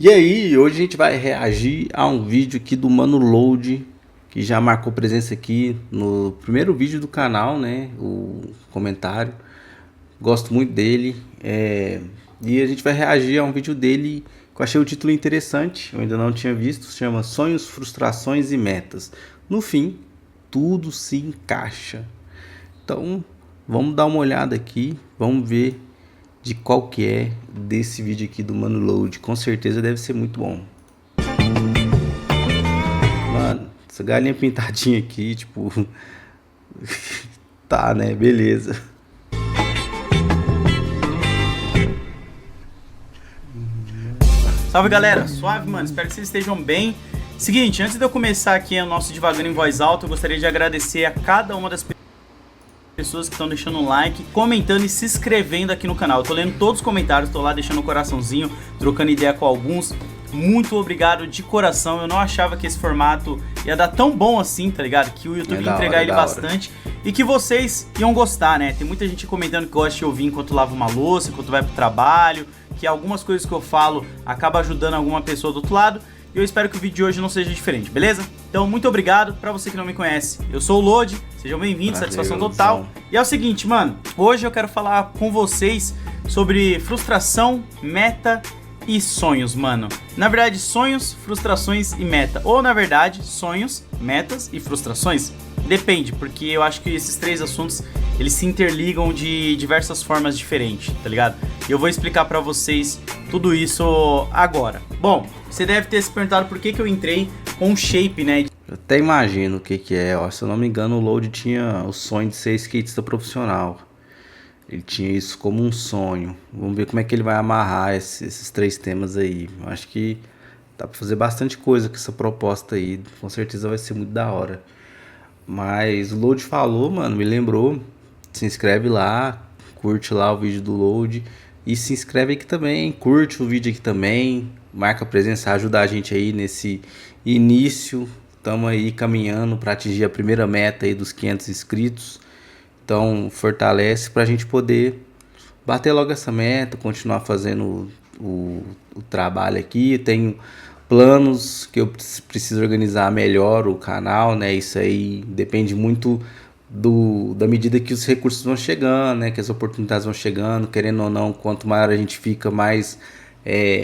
E aí, hoje a gente vai reagir a um vídeo aqui do Mano Load, que já marcou presença aqui no primeiro vídeo do canal, né? O comentário. Gosto muito dele. E a gente vai reagir a um vídeo dele que eu achei o título interessante, eu ainda não tinha visto, se chama Sonhos, Frustrações e Metas. No fim, tudo se encaixa. Então, vamos dar uma olhada aqui, vamos ver de qual que é desse vídeo aqui do Mano Load. Com certeza deve ser muito bom. Mano, essa galinha pintadinha aqui, tipo... tá, né? Beleza. Salve galera, suave mano, espero que vocês estejam bem. Seguinte, antes de eu começar aqui o nosso Devagando em Voz Alta, eu gostaria de agradecer a cada uma das pessoas que estão deixando um like, comentando e se inscrevendo aqui no canal. Eu tô lendo todos os comentários, tô lá deixando um coraçãozinho, trocando ideia com alguns. Muito obrigado de coração, eu não achava que esse formato ia dar tão bom assim, tá ligado? Que o YouTube ia entregar ele bastante e que vocês iam gostar, né? Tem muita gente comentando que gosta de ouvir enquanto lava uma louça, enquanto vai pro trabalho, que algumas coisas que eu falo acaba ajudando alguma pessoa do outro lado. E eu espero que o vídeo de hoje não seja diferente, beleza? Então, muito obrigado. Pra você que não me conhece, eu sou o Load, sejam bem-vindos, satisfação total. E é o seguinte, mano, hoje eu quero falar com vocês sobre frustração, meta e sonhos, mano. Na verdade, sonhos, frustrações e meta. Ou, na verdade, sonhos, metas e frustrações. Depende, porque eu acho que esses três assuntos, eles se interligam de diversas formas diferentes, tá ligado? E eu vou explicar pra vocês tudo isso agora. Bom, você deve ter se perguntado por que eu entrei com shape, né? Eu até imagino o que que é. Ó, se eu não me engano, o Load tinha o sonho de ser skatista profissional. Ele tinha isso como um sonho. Vamos ver como é que ele vai amarrar esses três temas aí. Eu acho que dá pra fazer bastante coisa com essa proposta aí. Com certeza vai ser muito da hora. Mas o Load falou, mano, me lembrou. Se inscreve lá, curte lá o vídeo do Load. E se inscreve aqui também, curte o vídeo aqui também. Marca presença, ajuda a gente aí nesse início. Estamos aí caminhando para atingir a primeira meta aí dos 500 inscritos. Então fortalece para a gente poder bater logo essa meta, continuar fazendo o trabalho aqui. Tenho planos que eu preciso organizar melhor o canal, né? Isso aí depende muito da medida que os recursos vão chegando, né? Que as oportunidades vão chegando, querendo ou não, quanto maior a gente fica, mais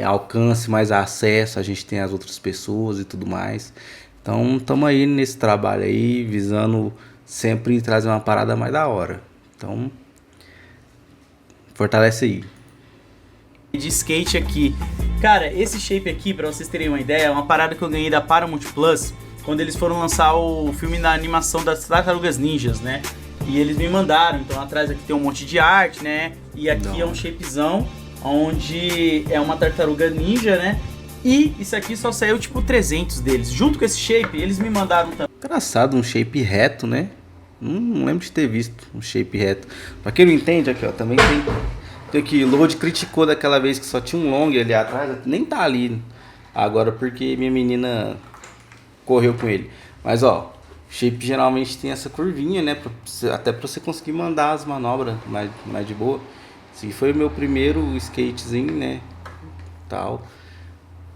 alcance, mais acesso a gente tem às outras pessoas e tudo mais. Então estamos aí nesse trabalho aí, visando sempre trazer uma parada mais da hora. Então fortalece aí. De skate aqui. Cara, esse shape aqui, pra vocês terem uma ideia, é uma parada que eu ganhei da Paramount Plus quando eles foram lançar o filme da animação das Tartarugas Ninjas, né? E eles me mandaram, então atrás aqui tem um monte de arte, né? E aqui é um shapezão, onde é uma tartaruga ninja, né? E isso aqui só saiu tipo 300 deles. Junto com esse shape, eles me mandaram também. Engraçado, um shape reto, né? Não lembro de ter visto um shape reto. Pra quem não entende, aqui ó, também tem aqui, o Load criticou daquela vez que só tinha um long ali atrás, nem tá ali agora porque minha menina correu com ele. Mas ó, shape geralmente tem essa curvinha, né? Até pra você conseguir mandar as manobras mais de boa. Esse foi o meu primeiro skatezinho, né? Tal.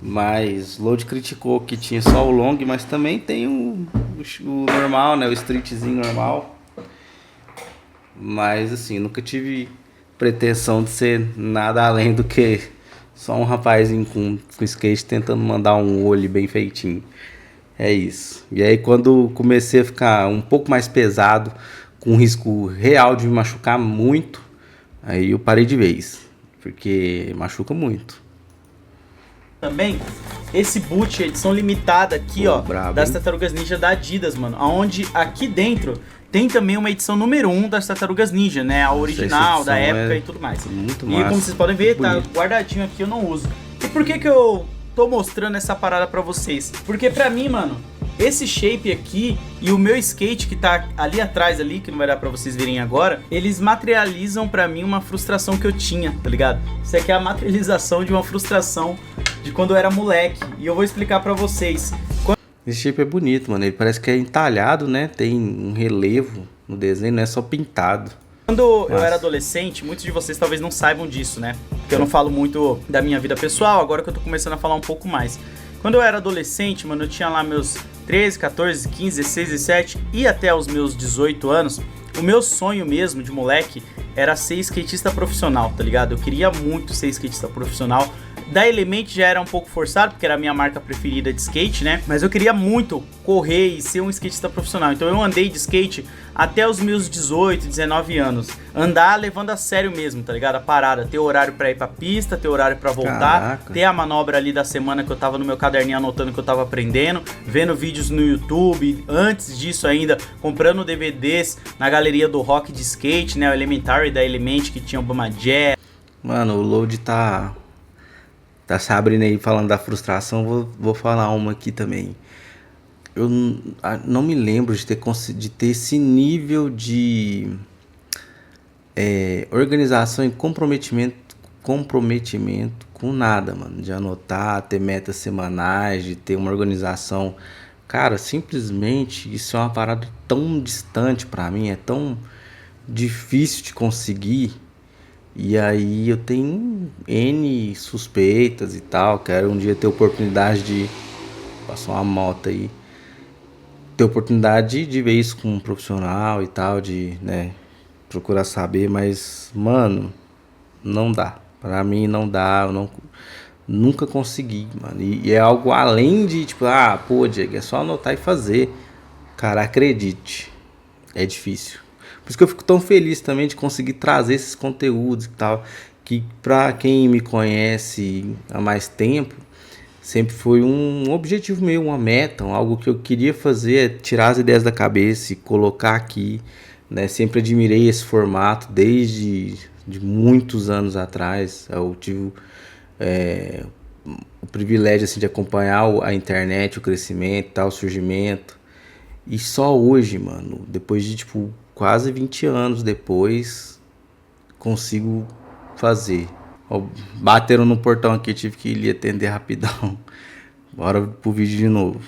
Mas Load criticou que tinha só o long, mas também tem o normal, né? O streetzinho normal. Mas assim, nunca tive pretensão de ser nada além do que só um rapazinho com skate tentando mandar um olho bem feitinho. É isso. E aí quando comecei a ficar um pouco mais pesado, com risco real de me machucar muito, aí eu parei de vez, porque machuca muito. Também esse boot, edição limitada aqui, ó, brabo, das hein? Tartarugas Ninja da Adidas, mano. Onde aqui dentro tem também uma edição número 1 das Tartarugas Ninja, né? A original, da época e tudo mais. Muito E massa, como vocês podem ver, tá bonito. guardadinho aqui, eu não uso. E por que eu tô mostrando essa parada pra vocês? Porque pra mim, mano, esse shape aqui e o meu skate que tá ali atrás ali, que não vai dar pra vocês verem agora, eles materializam pra mim uma frustração que eu tinha, tá ligado? Isso aqui é a materialização de uma frustração de quando eu era moleque. E eu vou explicar pra vocês. Esse shape é bonito, mano. Ele parece que é entalhado, né? Tem um relevo no desenho, não é só pintado. Quando eu era Massa. adolescente, muitos de vocês talvez não saibam disso, né? Porque eu não falo muito da minha vida pessoal, agora que eu tô começando a falar um pouco mais. Quando eu era adolescente, mano, eu tinha lá meus 13, 14, 15, 16, 17 e até os meus 18 anos, o meu sonho mesmo de moleque era ser skatista profissional, tá ligado? Eu queria muito ser skatista profissional. Da Element já era um pouco forçado, porque era a minha marca preferida de skate, né? Mas eu queria muito correr e ser um skatista profissional. Então eu andei de skate até os meus 18, 19 anos. Andar levando a sério mesmo, tá ligado? A parada, ter horário pra ir pra pista, ter horário pra voltar, Caraca. ter a manobra ali da semana que eu tava no meu caderninho anotando que eu tava aprendendo, vendo vídeos no YouTube, antes disso ainda, comprando DVDs na galeria do rock de skate, né? O Elementary da Element, que tinha o Bama Jazz. Mano, o Load tá se abrindo aí falando da frustração. Vou falar uma aqui também. Eu não me lembro de ter esse nível de organização e comprometimento com nada, mano. De anotar, ter metas semanais, de ter uma organização. Cara, simplesmente isso é uma parada tão distante pra mim, é tão difícil de conseguir. E aí eu tenho N suspeitas e tal. Quero um dia ter oportunidade de. Passar uma moto aí. Ter oportunidade de ver isso com um profissional e tal, de, né, procurar saber, mas, mano, não dá. Pra mim não dá, eu não, nunca consegui, mano. E é algo além de, tipo, pô, Diego, é só anotar e fazer. Cara, acredite, é difícil. Por isso que eu fico tão feliz também de conseguir trazer esses conteúdos e tal, que pra quem me conhece há mais tempo, sempre foi um objetivo meu, uma meta, algo que eu queria fazer, é tirar as ideias da cabeça e colocar aqui, né? Sempre admirei esse formato desde de muitos anos atrás. Eu tive o privilégio assim, de acompanhar a internet, o crescimento, tal, o surgimento. E só hoje, mano, depois de tipo quase 20 anos depois, consigo fazer. Ó, bateram no portão aqui, tive que ir atender rapidão. Bora pro vídeo de novo.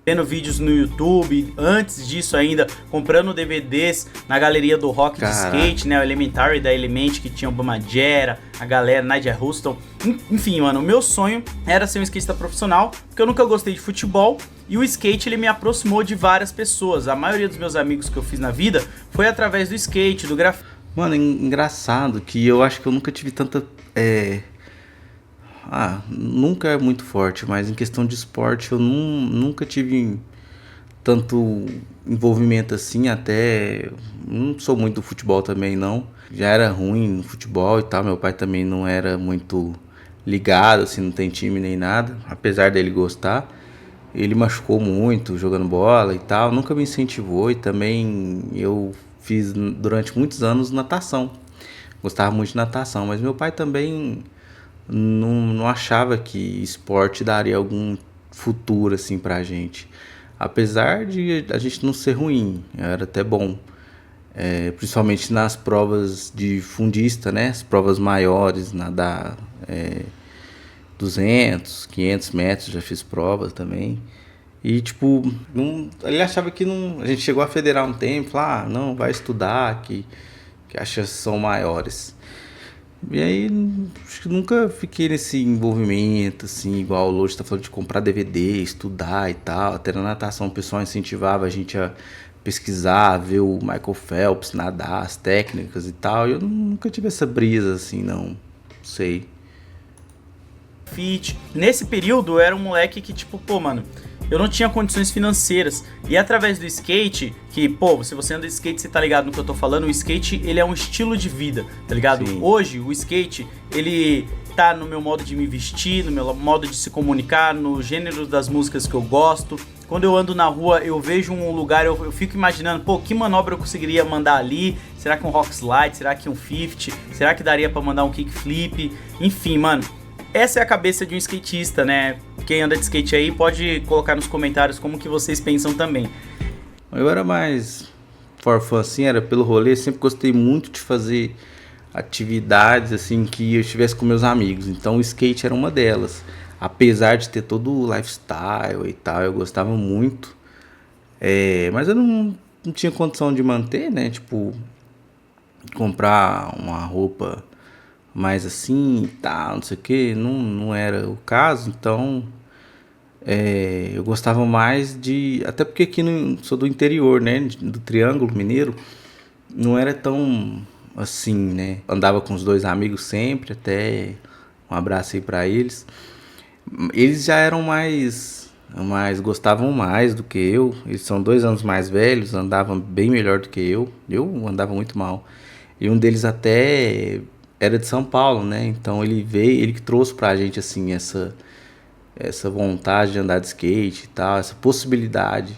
Vendo vídeos no YouTube, antes disso ainda, comprando DVDs na galeria do rock de skate, né? O Elementary da Element, que tinha o Bama Jera, a galera, Nigel Huston. Enfim, mano, o meu sonho era ser um skatista profissional, porque eu nunca gostei de futebol. E o skate, ele me aproximou de várias pessoas. A maioria dos meus amigos que eu fiz na vida foi através do skate, do grafite. Mano, engraçado que eu acho que eu nunca tive tanta... nunca é muito forte, mas em questão de esporte eu nunca tive tanto envolvimento assim, até não sou muito do futebol também não. Já era ruim no futebol e tal, meu pai também não era muito ligado, assim, não tem time nem nada, apesar dele gostar. Ele machucou muito jogando bola e tal, nunca me incentivou e também eu fiz durante muitos anos natação. Gostava muito de natação, mas meu pai também não achava que esporte daria algum futuro assim pra gente. Apesar de a gente não ser ruim, era até bom. Principalmente nas provas de fundista, né? As provas maiores, nadar 200, 500 metros, já fiz provas também. E tipo, ele achava que não. A gente chegou a federar um tempo, falar, não, vai estudar, que as chances são maiores. E aí, acho que nunca fiquei nesse envolvimento, assim, igual o Lourdes tá falando de comprar DVD, estudar e tal. Até na natação o pessoal incentivava a gente a pesquisar, ver o Michael Phelps nadar, as técnicas e tal. E eu nunca tive essa brisa, assim, não sei. Nesse período eu era um moleque que, tipo, pô, mano, eu não tinha condições financeiras. E através do skate, que, pô, se você anda de skate, você tá ligado no que eu tô falando, o skate, ele é um estilo de vida, tá ligado? Sim. Hoje, o skate, ele tá no meu modo de me vestir, no meu modo de se comunicar, no gênero das músicas que eu gosto. Quando eu ando na rua, eu vejo um lugar, eu fico imaginando, pô, que manobra eu conseguiria mandar ali? Será que um rock slide? Será que um 50? Será que daria pra mandar um kickflip? Enfim, mano, essa é a cabeça de um skatista, né? Quem anda de skate aí pode colocar nos comentários como que vocês pensam também. Eu era mais for fun, assim, era pelo rolê. Sempre gostei muito de fazer atividades, assim, que eu estivesse com meus amigos. Então o skate era uma delas. Apesar de ter todo o lifestyle e tal, eu gostava muito. Mas eu não tinha condição de manter, né? Tipo, comprar uma roupa mais assim e tal, não sei o que, não era o caso, então eu gostava mais de. Até porque aqui sou do interior, né? Do Triângulo Mineiro, não era tão assim, né? Andava com os dois amigos sempre, até um abraço aí pra eles. Eles já eram mais gostavam mais do que eu. Eles são 2 anos mais velhos, andavam bem melhor do que eu. Eu andava muito mal. E um deles até era de São Paulo, né? Então ele veio, ele que trouxe pra gente assim essa vontade de andar de skate e tal, essa possibilidade.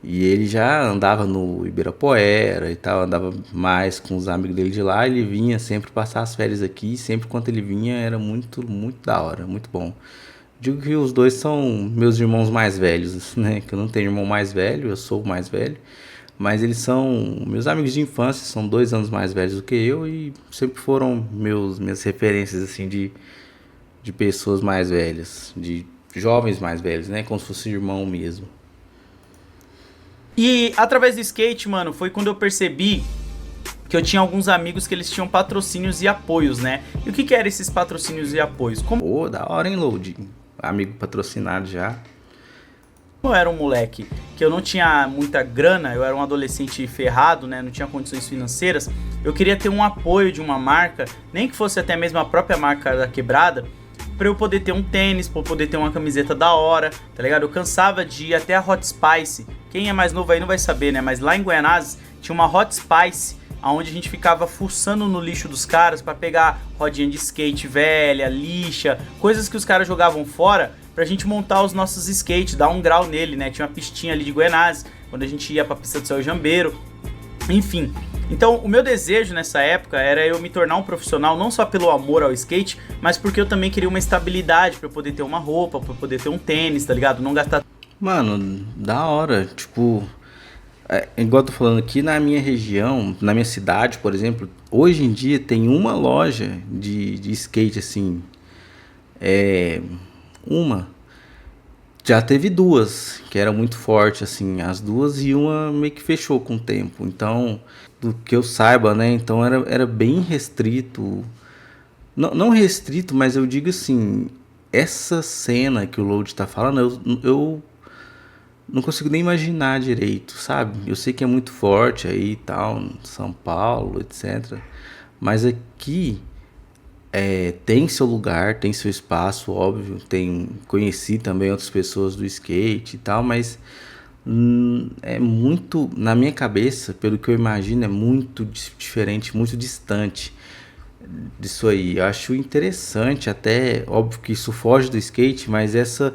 E ele já andava no Ibirapuera e tal, andava mais com os amigos dele de lá. Ele vinha sempre passar as férias aqui, sempre quando ele vinha era muito, muito da hora, muito bom. Digo que os dois são meus irmãos mais velhos, né? Que eu não tenho irmão mais velho, eu sou o mais velho. Mas eles são meus amigos de infância, são 2 anos mais velhos do que eu e sempre foram minhas referências, assim, de pessoas mais velhas, de jovens mais velhos, né? Como se fosse irmão mesmo. E através do skate, mano, foi quando eu percebi que eu tinha alguns amigos que eles tinham patrocínios e apoios, né? E o que eram esses patrocínios e apoios? Como Pô, da hora, hein, Load? Amigo patrocinado já. eu era um moleque que eu não tinha muita grana, eu era um adolescente ferrado, né? Não tinha condições financeiras. Eu queria ter um apoio de uma marca, nem que fosse até mesmo a própria marca da quebrada, pra eu poder ter um tênis, pra eu poder ter uma camiseta da hora, tá ligado? Eu cansava de ir até a Hot Spice. Quem é mais novo aí não vai saber, né? Mas lá em Guaianazes tinha uma Hot Spice, onde a gente ficava fuçando no lixo dos caras pra pegar rodinha de skate velha, lixa, coisas que os caras jogavam fora pra gente montar os nossos skates, dar um grau nele, né? Tinha uma pistinha ali de Guaianazes, quando a gente ia pra pista do Céu Jambeiro, enfim. Então, o meu desejo nessa época era eu me tornar um profissional não só pelo amor ao skate, mas porque eu também queria uma estabilidade pra eu poder ter uma roupa, pra eu poder ter um tênis, tá ligado? Não gastar. Mano, da hora. Tipo, igual eu tô falando aqui na minha região, na minha cidade, por exemplo, hoje em dia tem uma loja de skate assim. Uma. Já teve duas, que era muito forte, assim, as duas, e uma meio que fechou com o tempo. Então, do que eu saiba, né? Então era bem restrito. Não restrito, mas eu digo assim, essa cena que o Load tá falando, eu não consigo nem imaginar direito, sabe? Eu sei que é muito forte aí e tal, São Paulo, etc. Mas aqui tem seu lugar, tem seu espaço, óbvio. Conheci também outras pessoas do skate e tal, mas é muito, na minha cabeça, pelo que eu imagino, é muito diferente, muito distante disso aí. Eu acho interessante, até, óbvio que isso foge do skate, mas essa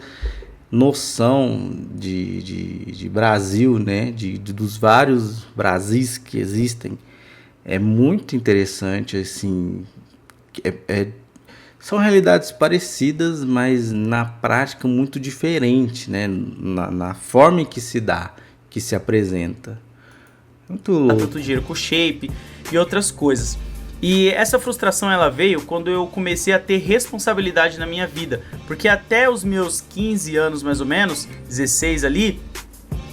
noção de Brasil, né? Dos vários Brasis que existem, é muito interessante, assim. É, é- São realidades parecidas, mas na prática muito diferente, né? Na forma em que se dá, que se apresenta. Muito Tanto louco. dinheiro com shape e outras coisas. E essa frustração ela veio quando eu comecei a ter responsabilidade na minha vida, porque até os meus 15 anos mais ou menos, 16 ali,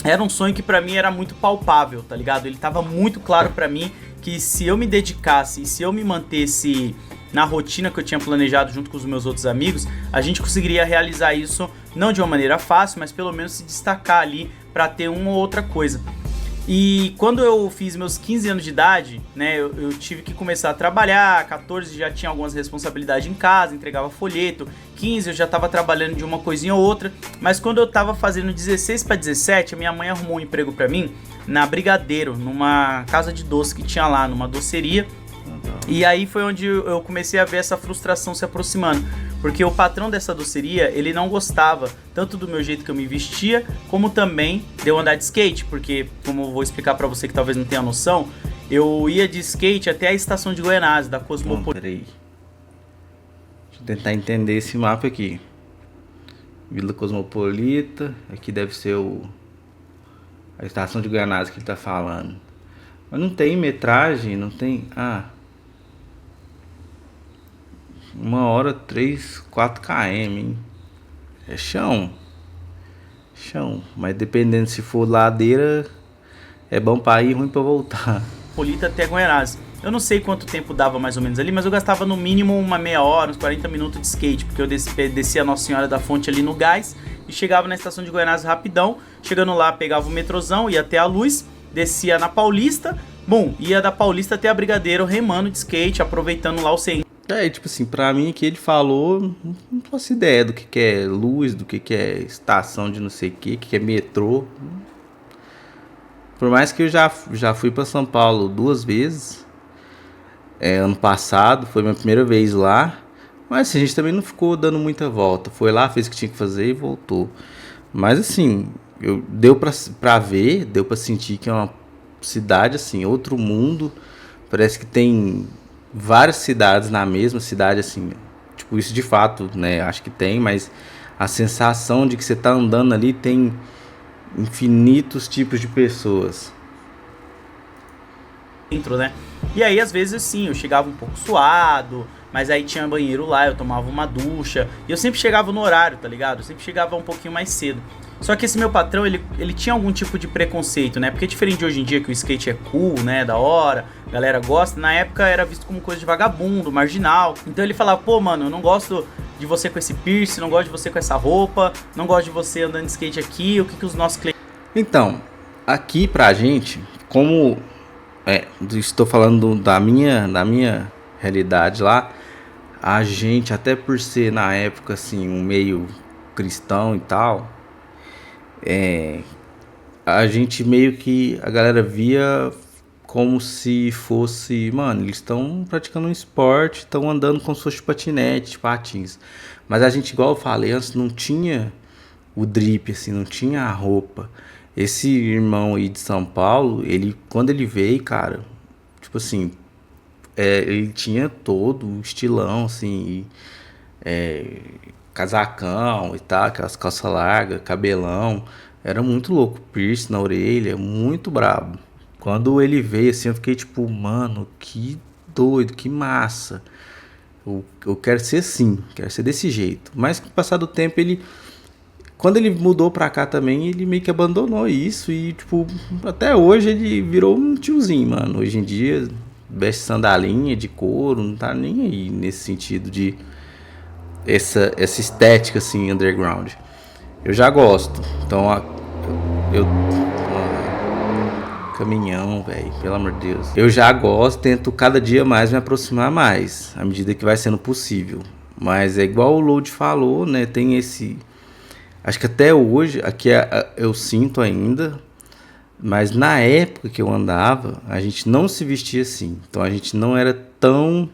era um sonho que pra mim era muito palpável, tá ligado? Ele tava muito claro pra mim que se eu me dedicasse e se eu me mantesse na rotina que eu tinha planejado junto com os meus outros amigos, a gente conseguiria realizar isso não de uma maneira fácil, mas pelo menos se destacar ali pra ter uma ou outra coisa. E quando eu fiz meus 15 anos de idade, né, eu tive que começar a trabalhar, 14 já tinha algumas responsabilidades em casa, entregava folheto, 15 eu já estava trabalhando de uma coisinha ou outra, mas quando eu estava fazendo 16 para 17, a minha mãe arrumou um emprego para mim na Brigadeiro, numa casa de doce que tinha lá, numa doceria. E aí foi onde eu comecei a ver essa frustração se aproximando, porque o patrão dessa doceria, ele não gostava tanto do meu jeito que eu me vestia, como também de eu andar de skate, porque, como eu vou explicar pra você que talvez não tenha noção, eu ia de skate até a estação de Guaianazes, da Cosmopolita. Peraí. Deixa eu tentar entender esse mapa aqui. Vila Cosmopolita. Aqui deve ser a estação de Guianazes que ele tá falando. Mas não tem metragem, não tem. 1 hora 3, 4 km, hein? É chão. Chão. Mas dependendo se for ladeira, é bom pra ir, ruim pra voltar. Até Guaianazes. Eu não sei quanto tempo dava mais ou menos ali, mas eu gastava no mínimo uma meia hora, uns 40 minutos de skate, porque eu descia a Nossa Senhora da Fonte ali no Gás e chegava na estação de Guaianazes rapidão. Chegando lá, pegava o metrozão, ia até a Luz, descia na Paulista, bom, ia da Paulista até a Brigadeiro remando de skate, aproveitando lá o centro. Tipo assim, pra mim que ele falou, não faço ideia do que é luz, do que é estação de não sei o que é metrô. Por mais que eu já fui pra São Paulo 2 vezes, ano passado, foi minha primeira vez lá, mas assim, a gente também não ficou dando muita volta. Foi lá, fez o que tinha que fazer e voltou. Mas assim, deu pra ver, deu pra sentir que é uma cidade, assim, outro mundo. Parece que tem várias cidades na mesma cidade, assim, tipo, isso de fato, né, acho que tem, mas a sensação de que você tá andando ali tem infinitos tipos de pessoas. Dentro, né? E aí, às vezes, sim, eu chegava um pouco suado, mas aí tinha banheiro lá, eu tomava uma ducha, e eu sempre chegava no horário, tá ligado? Eu sempre chegava um pouquinho mais cedo. Só que esse meu patrão, ele tinha algum tipo de preconceito, né? Porque diferente de hoje em dia, que o skate é cool, né? Da hora, a galera gosta. Na época era visto como coisa de vagabundo, marginal. Então ele falava, pô, mano, eu não gosto de você com esse piercing, não gosto de você com essa roupa, não gosto de você andando de skate aqui, o que os nossos clientes... Então, aqui pra gente, como... estou falando da minha realidade lá, a gente, até por ser na época, assim, um meio cristão e tal... a gente meio que a galera via como se fosse, mano, eles estão praticando um esporte, estão andando com suas patinetes, patins. Mas a gente, igual eu falei antes, não tinha o drip, assim, não tinha a roupa. Esse irmão aí de São Paulo, ele, quando ele veio, cara, tipo assim, ele tinha todo o estilão, assim, casacão e tal, aquelas calças largas, cabelão. Era muito louco, piercing na orelha, muito brabo. Quando ele veio assim, eu fiquei tipo, mano, que doido, que massa. Eu quero ser assim, quero ser desse jeito. Mas com o passar do tempo, quando ele mudou pra cá também, ele meio que abandonou isso. E tipo, até hoje ele virou um tiozinho, mano. Hoje em dia, veste sandalinha de couro, não tá nem aí nesse sentido de essa estética assim, underground. Eu já gosto. Então, caminhão, velho, pelo amor de Deus. Eu já gosto, tento cada dia mais me aproximar mais, à medida que vai sendo possível. Mas é igual o Load falou, né? Tem esse... Acho que até hoje, aqui eu sinto ainda, mas na época que eu andava, a gente não se vestia assim. Então a gente não era tão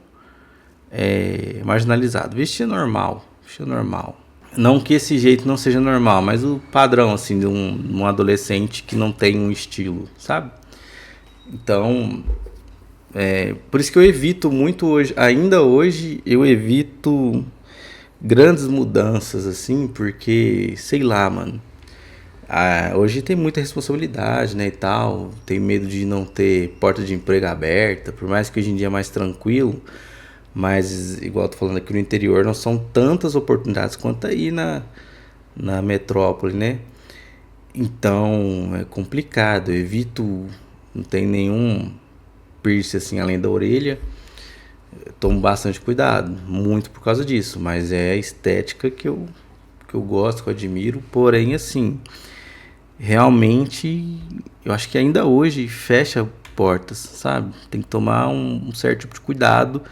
marginalizado. Vestia normal. Não que esse jeito não seja normal, mas o padrão, assim, de um adolescente que não tem um estilo, sabe? Então, por isso que eu evito muito hoje, ainda hoje, eu evito grandes mudanças, assim, porque, sei lá, mano, hoje tem muita responsabilidade, né, e tal, tem medo de não ter porta de emprego aberta, por mais que hoje em dia é mais tranquilo. Mas, igual eu tô falando aqui no interior, não são tantas oportunidades quanto aí na metrópole, né? Então, é complicado. Eu evito, não tem nenhum piercing assim além da orelha. Eu tomo bastante cuidado, muito por causa disso. Mas é a estética que eu gosto, que eu admiro. Porém, assim, realmente, eu acho que ainda hoje fecha portas, sabe? Tem que tomar um certo tipo de cuidado.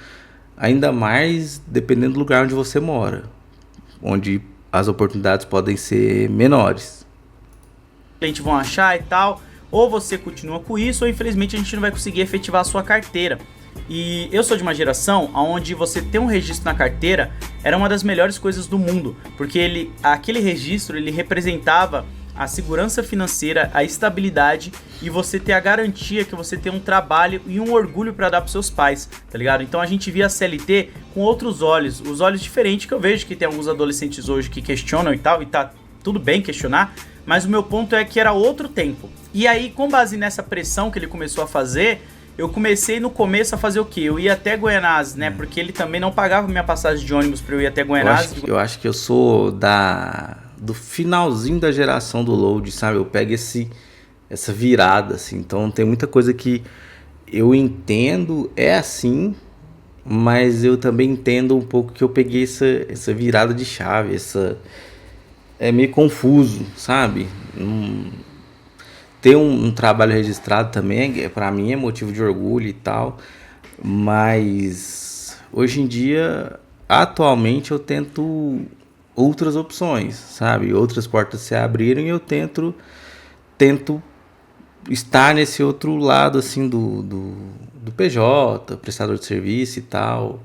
Ainda mais dependendo do lugar onde você mora, onde as oportunidades podem ser menores. A gente vão achar e tal, ou você continua com isso, ou infelizmente a gente não vai conseguir efetivar a sua carteira. E eu sou de uma geração onde você ter um registro na carteira era uma das melhores coisas do mundo, porque aquele registro ele representava a segurança financeira, a estabilidade e você ter a garantia que você tem um trabalho e um orgulho para dar para seus pais, tá ligado? Então a gente via a CLT com outros olhos, os olhos diferentes que eu vejo que tem alguns adolescentes hoje que questionam e tal, e tá tudo bem questionar, mas o meu ponto é que era outro tempo. E aí, com base nessa pressão que ele começou a fazer, eu comecei no começo a fazer o quê? Eu ia até Guaianazes, né? Porque ele também não pagava minha passagem de ônibus para eu ir até Guaianazes. Eu acho que eu sou do finalzinho da geração do Load, sabe? Eu pego essa virada, assim. Então tem muita coisa que eu entendo, é assim, mas eu também entendo um pouco que eu peguei essa virada de chave, é meio confuso, sabe? Ter um trabalho registrado também, para mim, é motivo de orgulho e tal, mas hoje em dia, atualmente, eu tento outras opções, sabe? Outras portas se abriram e eu tento estar nesse outro lado, assim, do PJ, prestador de serviço e tal.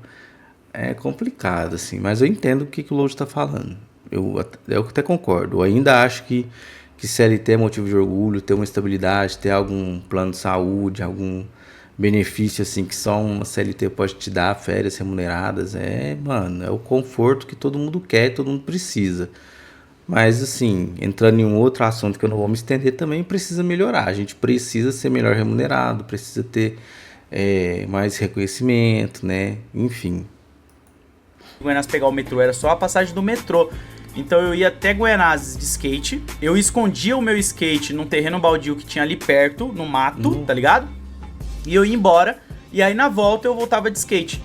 É complicado, assim, mas eu entendo o que o Load está falando. Eu até concordo. Eu ainda acho que CLT é motivo de orgulho, ter uma estabilidade, ter algum plano de saúde, algum benefício, assim, que só uma CLT pode te dar, férias remuneradas. Mano, é o conforto que todo mundo quer, todo mundo precisa. Mas, assim, entrando em um outro assunto que eu não vou me estender também, precisa melhorar. A gente precisa ser melhor remunerado, precisa ter mais reconhecimento, né? Enfim. Goianás pegar o metrô, era só a passagem do metrô. Então eu ia até Guianazes de skate, eu escondia o meu skate num terreno baldio que tinha ali perto, no mato, tá ligado? E eu ia embora, e aí na volta eu voltava de skate.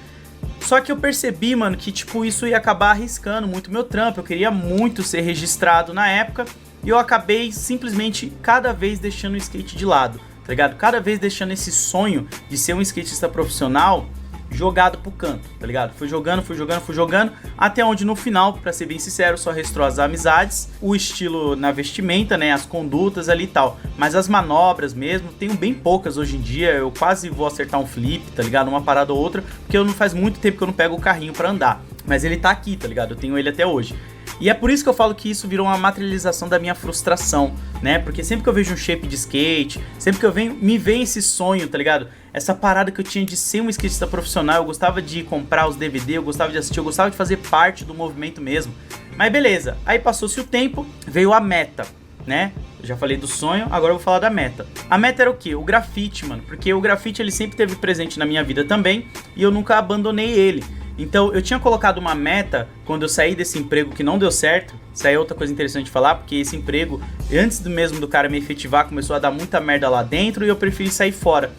Só que eu percebi, mano, que tipo, isso ia acabar arriscando muito meu trampo, eu queria muito ser registrado na época, e eu acabei simplesmente cada vez deixando o skate de lado, tá ligado? Cada vez deixando esse sonho de ser um skatista profissional jogado pro canto, tá ligado? Fui jogando, até onde no final, pra ser bem sincero, só restou as amizades, o estilo na vestimenta, né, as condutas ali e tal, mas as manobras mesmo, tenho bem poucas hoje em dia, eu quase vou acertar um flip, tá ligado? Uma parada ou outra, porque não faz muito tempo que eu não pego o carrinho pra andar, mas ele tá aqui, tá ligado? Eu tenho ele até hoje. E é por isso que eu falo que isso virou uma materialização da minha frustração, né? Porque sempre que eu vejo um shape de skate, sempre que eu venho, me vem esse sonho, tá ligado? Essa parada que eu tinha de ser um skatista profissional, eu gostava de comprar os DVD, eu gostava de assistir, eu gostava de fazer parte do movimento mesmo. Mas beleza, aí passou-se o tempo, veio a meta, né? Eu já falei do sonho, agora eu vou falar da meta. A meta era o quê? O grafite, mano. Porque o grafite, ele sempre esteve presente na minha vida também, e eu nunca abandonei ele. Então eu tinha colocado uma meta quando eu saí desse emprego que não deu certo. Isso aí é outra coisa interessante de falar, porque esse emprego, antes mesmo do cara me efetivar, começou a dar muita merda lá dentro e eu preferi sair fora.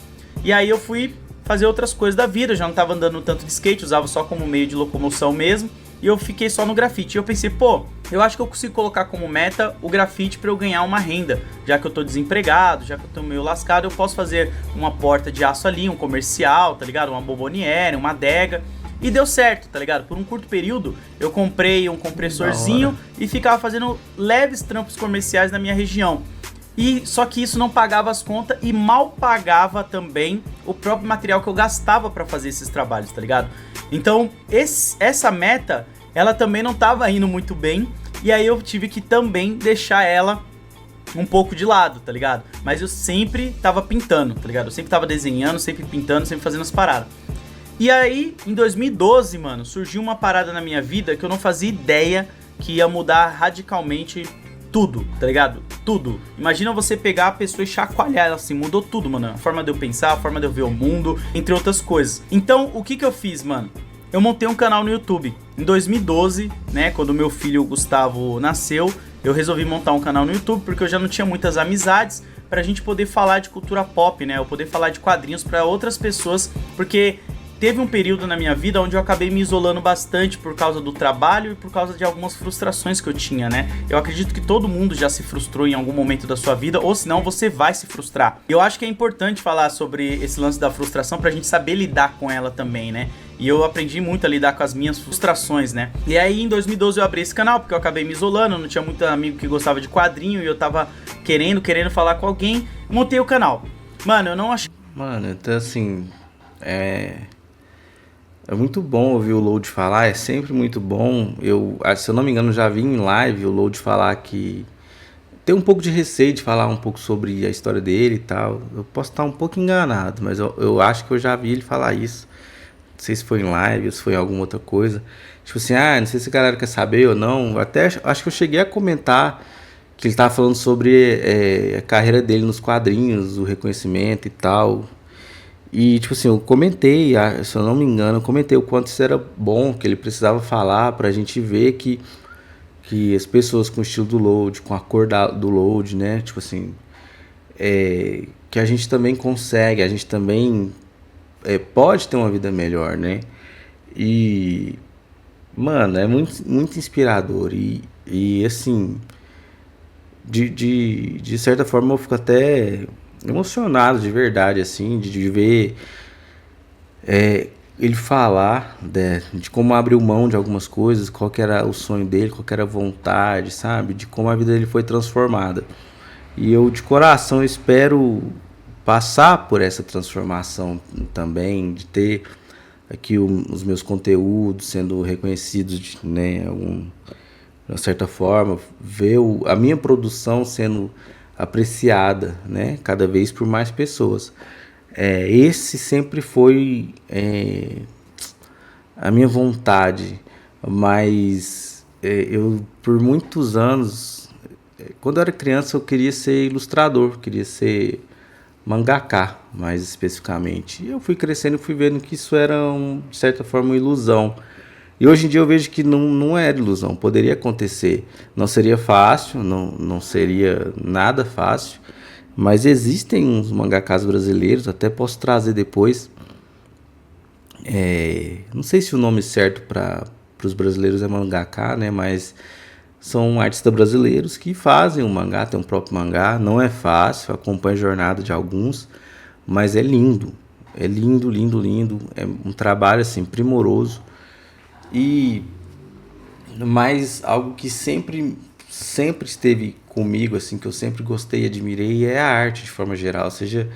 E aí eu fui fazer outras coisas da vida, eu já não tava andando tanto de skate, usava só como meio de locomoção mesmo. E eu fiquei só no grafite. E eu pensei, pô, eu acho que eu consigo colocar como meta o grafite pra eu ganhar uma renda. Já que eu tô desempregado, já que eu tô meio lascado, eu posso fazer uma porta de aço ali, um comercial, tá ligado? Uma bomboniere, uma adega. E deu certo, tá ligado? Por um curto período, eu comprei um compressorzinho e ficava fazendo leves trampos comerciais na minha região. E só que isso não pagava as contas e mal pagava também o próprio material que eu gastava pra fazer esses trabalhos, tá ligado? Então, essa meta, ela também não tava indo muito bem. E aí eu tive que também deixar ela um pouco de lado, tá ligado? Mas eu sempre tava pintando, tá ligado? Eu sempre tava desenhando, sempre pintando, sempre fazendo as paradas. E aí, em 2012, mano, surgiu uma parada na minha vida que eu não fazia ideia que ia mudar radicalmente tudo, tá ligado? Tudo. Imagina você pegar a pessoa e chacoalhar ela assim, mudou tudo, mano. A forma de eu pensar, a forma de eu ver o mundo, entre outras coisas. Então, o que eu fiz, mano? Eu montei um canal no YouTube. Em 2012, né, quando meu filho Gustavo nasceu, eu resolvi montar um canal no YouTube porque eu já não tinha muitas amizades pra gente poder falar de cultura pop, né? Eu poder falar de quadrinhos pra outras pessoas, porque teve um período na minha vida onde eu acabei me isolando bastante por causa do trabalho e por causa de algumas frustrações que eu tinha, né? Eu acredito que todo mundo já se frustrou em algum momento da sua vida, ou senão você vai se frustrar. Eu acho que é importante falar sobre esse lance da frustração pra gente saber lidar com ela também, né? E eu aprendi muito a lidar com as minhas frustrações, né? E aí em 2012 eu abri esse canal porque eu acabei me isolando, não tinha muito amigo que gostava de quadrinho e eu tava querendo falar com alguém. Montei o canal. Mano, eu não achei... Mano, então assim, é muito bom ouvir o Load falar, é sempre muito bom. Se eu não me engano, já vi em live o Load falar que tem um pouco de receio de falar um pouco sobre a história dele e tal. Eu posso estar um pouco enganado, mas eu acho que eu já vi ele falar isso. Não sei se foi em live ou se foi em alguma outra coisa. Tipo assim, não sei se a galera quer saber ou não. Até acho que eu cheguei a comentar que ele tava falando sobre a carreira dele nos quadrinhos, o reconhecimento e tal. E, tipo assim, eu comentei, se eu não me engano, eu comentei o quanto isso era bom, que ele precisava falar pra gente ver que as pessoas com o estilo do Load, com a cor do Load, né, tipo assim, que a gente também consegue, a gente também pode ter uma vida melhor, né? E, mano, é muito inspirador. E assim, de certa forma eu fico até emocionado de verdade, assim, de ver ele falar de como abriu mão de algumas coisas, qual que era o sonho dele, qual que era a vontade, sabe? De como a vida dele foi transformada. E eu de coração espero passar por essa transformação também, de ter aqui os meus conteúdos sendo reconhecidos, né, de uma certa forma, ver a minha produção sendo apreciada, né, cada vez por mais pessoas. Esse sempre foi a minha vontade, mas eu por muitos anos, quando eu era criança eu queria ser ilustrador, queria ser mangaka, mais especificamente. E eu fui crescendo e fui vendo que isso era, de certa forma, uma ilusão. E hoje em dia eu vejo que não era ilusão, poderia acontecer. Não seria fácil, não seria nada fácil, mas existem uns mangakas brasileiros, até posso trazer depois. Não sei se o nome certo para os brasileiros é mangaka, né? Mas são artistas brasileiros que fazem um mangá, tem um próprio mangá. Não é fácil, acompanho a jornada de alguns, mas é lindo. É lindo, lindo, lindo. É um trabalho assim primoroso. Mas algo que sempre esteve comigo, assim, que eu sempre gostei e admirei, é a arte de forma geral, seja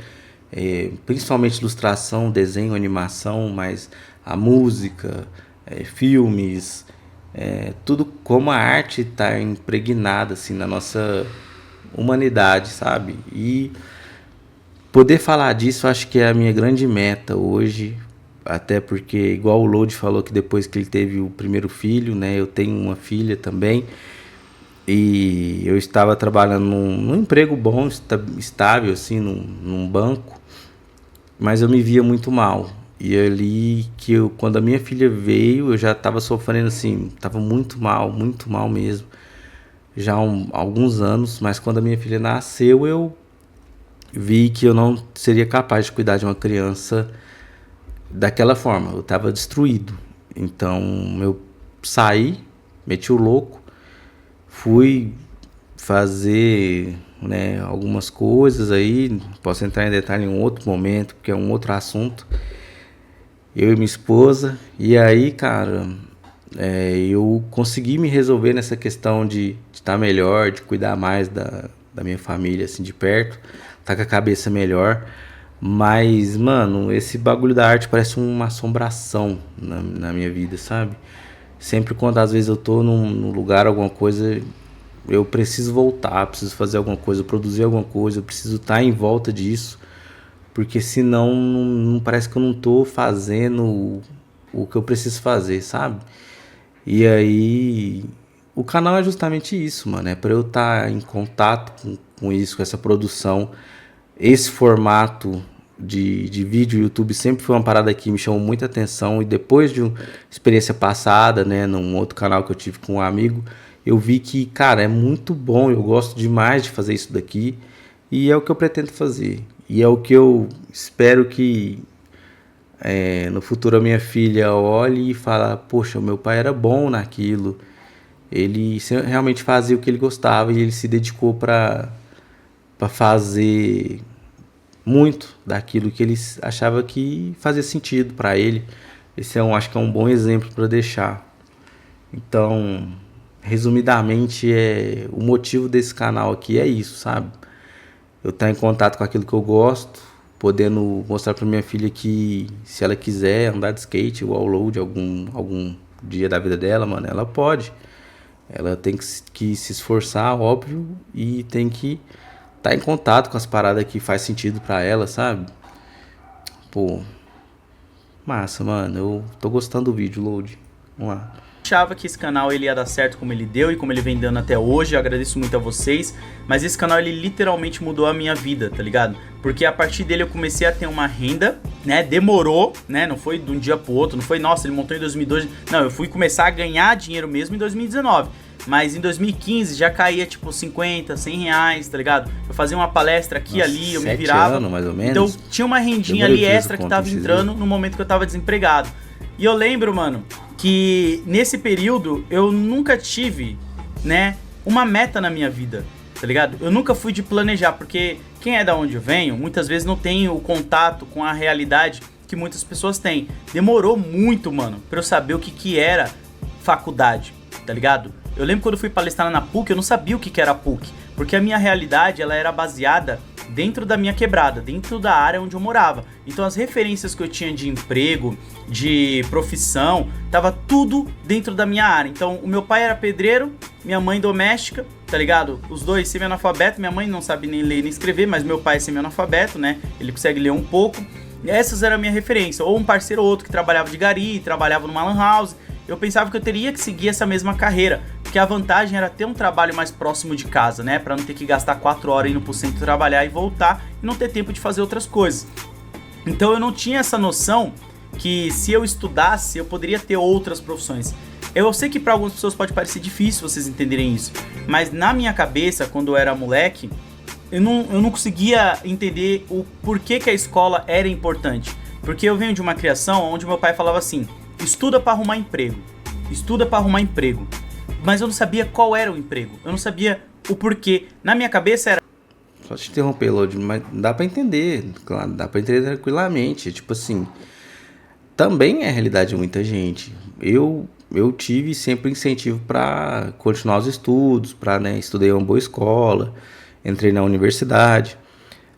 principalmente ilustração, desenho, animação, mas a música, filmes, tudo como a arte está impregnada assim na nossa humanidade, sabe? E poder falar disso, acho que é a minha grande meta hoje, até porque, igual o Load falou que depois que ele teve o primeiro filho, né, eu tenho uma filha também, e eu estava trabalhando num emprego bom, estável, assim, num banco, mas eu me via muito mal. E ali que quando a minha filha veio, eu já estava sofrendo assim, estava muito mal mesmo, já há alguns anos, mas quando a minha filha nasceu, eu vi que eu não seria capaz de cuidar de uma criança daquela forma, eu estava destruído. Então eu saí, meti o louco, fui fazer, né, algumas coisas aí, posso entrar em detalhe em um outro momento, porque é um outro assunto, eu e minha esposa, e aí, cara, eu consegui me resolver nessa questão de estar melhor, de cuidar mais da minha família, assim, de perto, tá com a cabeça melhor. Mas, mano, esse bagulho da arte parece uma assombração na minha vida, sabe? Sempre quando às vezes eu tô num lugar, alguma coisa, eu preciso voltar, preciso fazer alguma coisa, produzir alguma coisa, eu preciso estar em volta disso, porque senão não parece que eu não tô fazendo o que eu preciso fazer, sabe? E aí, o canal é justamente isso, mano, é pra eu estar em contato com isso, com essa produção. Esse formato de vídeo YouTube sempre foi uma parada que me chamou muita atenção, e depois de uma experiência passada, né, num outro canal que eu tive com um amigo, eu vi que, cara, é muito bom, eu gosto demais de fazer isso daqui, e é o que eu pretendo fazer, e é o que eu espero que no futuro a minha filha olhe e fale: poxa, o meu pai era bom naquilo, ele realmente fazia o que ele gostava e ele se dedicou para fazer muito daquilo que ele achava que fazia sentido para ele. Esse acho que é um bom exemplo para deixar. Então, resumidamente, o motivo desse canal aqui é isso, sabe? Eu estar em contato com aquilo que eu gosto, podendo mostrar para minha filha que se ela quiser andar de skate igual o Load algum dia da vida dela, mano, ela pode. Ela tem que se esforçar, óbvio, e tem que tá em contato com as paradas que faz sentido pra ela, sabe? Pô, massa, mano. Eu tô gostando do vídeo, Load. Vamos lá. Achava que esse canal ele ia dar certo como ele deu e como ele vem dando até hoje. Eu agradeço muito a vocês, mas esse canal ele literalmente mudou a minha vida, tá ligado? Porque a partir dele eu comecei a ter uma renda, né? Demorou, né? Não foi de um dia pro outro, não foi, nossa, ele montou em 2012. Não, eu fui começar a ganhar dinheiro mesmo em 2019. Mas em 2015 já caía tipo 50, 100 reais, tá ligado? Eu fazia uma palestra aqui e ali, eu me 7 virava. anos, mais ou menos. Então tinha uma rendinha Demorei ali pra fazer extra que conta tava esses entrando no momento que eu tava desempregado. E eu lembro, mano, que nesse período eu nunca tive, né, uma meta na minha vida, tá ligado? Eu nunca fui de planejar, porque quem é da onde eu venho, muitas vezes não tem o contato com a realidade que muitas pessoas têm. Demorou muito, mano, pra eu saber o que era faculdade, tá ligado? Eu lembro quando eu fui palestrar na PUC, eu não sabia o que era a PUC, porque a minha realidade, ela era baseada dentro da minha quebrada, dentro da área onde eu morava. Então as referências que eu tinha de emprego, de profissão, tava tudo dentro da minha área. Então o meu pai era pedreiro, minha mãe doméstica, tá ligado? Os dois semi-analfabeto, minha mãe não sabe nem ler nem escrever, mas meu pai é semi-analfabeto, né? Ele consegue ler um pouco. E essas eram a minha referência. Ou um parceiro ou outro que trabalhava de gari, trabalhava numa lan house. Eu pensava que eu teria que seguir essa mesma carreira, porque a vantagem era ter um trabalho mais próximo de casa, né? Pra não ter que gastar 4 horas indo pro centro trabalhar e voltar e não ter tempo de fazer outras coisas. Então eu não tinha essa noção que se eu estudasse, eu poderia ter outras profissões. Eu sei que para algumas pessoas pode parecer difícil vocês entenderem isso, mas na minha cabeça, quando eu era moleque, eu não conseguia entender o porquê que a escola era importante. Porque eu venho de uma criação onde meu pai falava assim: estuda para arrumar emprego, estuda para arrumar emprego. Mas eu não sabia qual era o emprego, eu não sabia o porquê. Na minha cabeça era... Só te interromper, Lodi, mas dá pra entender, claro, dá pra entender tranquilamente. Tipo assim, também é a realidade de muita gente. Eu tive sempre incentivo para continuar os estudos, para, né, estudei em uma boa escola, entrei na universidade,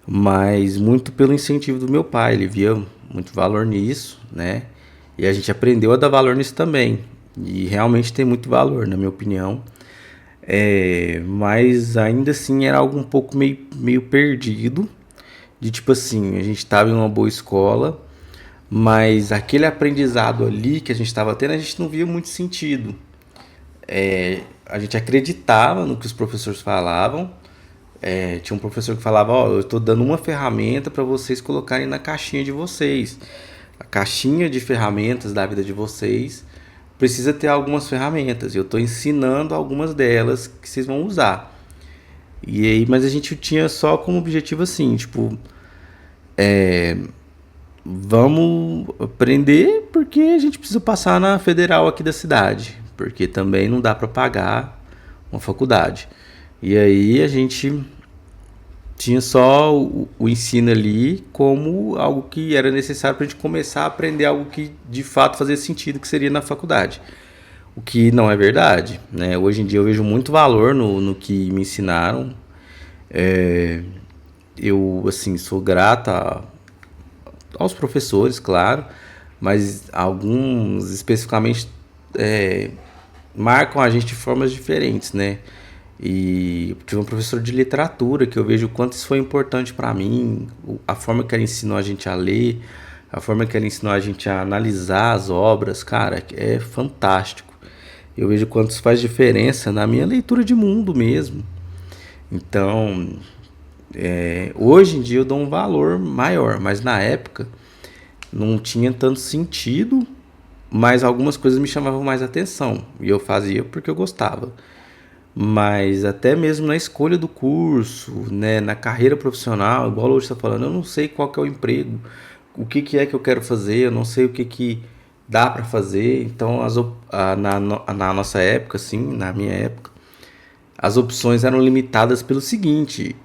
mas muito pelo incentivo do meu pai. Ele via muito valor nisso, né? E a gente aprendeu a dar valor nisso também. E realmente tem muito valor, na minha opinião. Mas ainda assim era algo um pouco meio perdido. De tipo assim, a gente estava em uma boa escola, mas aquele aprendizado ali que a gente estava tendo, a gente não via muito sentido. A gente acreditava no que os professores falavam. Tinha um professor que falava: ó, eu estou dando uma ferramenta para vocês colocarem na caixinha de vocês. A caixinha de ferramentas da vida de vocês precisa ter algumas ferramentas. Eu estou ensinando algumas delas que vocês vão usar. E aí, mas a gente tinha só como objetivo assim, tipo, vamos aprender porque a gente precisa passar na federal aqui da cidade, porque também não dá para pagar uma faculdade. E aí a gente tinha só o ensino ali como algo que era necessário para a gente começar a aprender algo que de fato fazia sentido, que seria na faculdade. O que não é verdade, né? Hoje em dia eu vejo muito valor no que me ensinaram. Eu, assim, sou grata aos professores, claro, mas alguns especificamente marcam a gente de formas diferentes, né? E eu tive um professor de literatura que eu vejo o quanto isso foi importante para mim, a forma que ela ensinou a gente a ler, a forma que ela ensinou a gente a analisar as obras, cara, é fantástico. Eu vejo o quanto isso faz diferença na minha leitura de mundo mesmo. Então, hoje em dia eu dou um valor maior, mas na época não tinha tanto sentido, mas algumas coisas me chamavam mais atenção e eu fazia porque eu gostava. Mas até mesmo na escolha do curso, né, na carreira profissional, igual hoje está falando, eu não sei qual que é o emprego, o que é que eu quero fazer, eu não sei o que dá para fazer. Então, na nossa época, assim, na minha época, as opções eram limitadas pelo seguinte: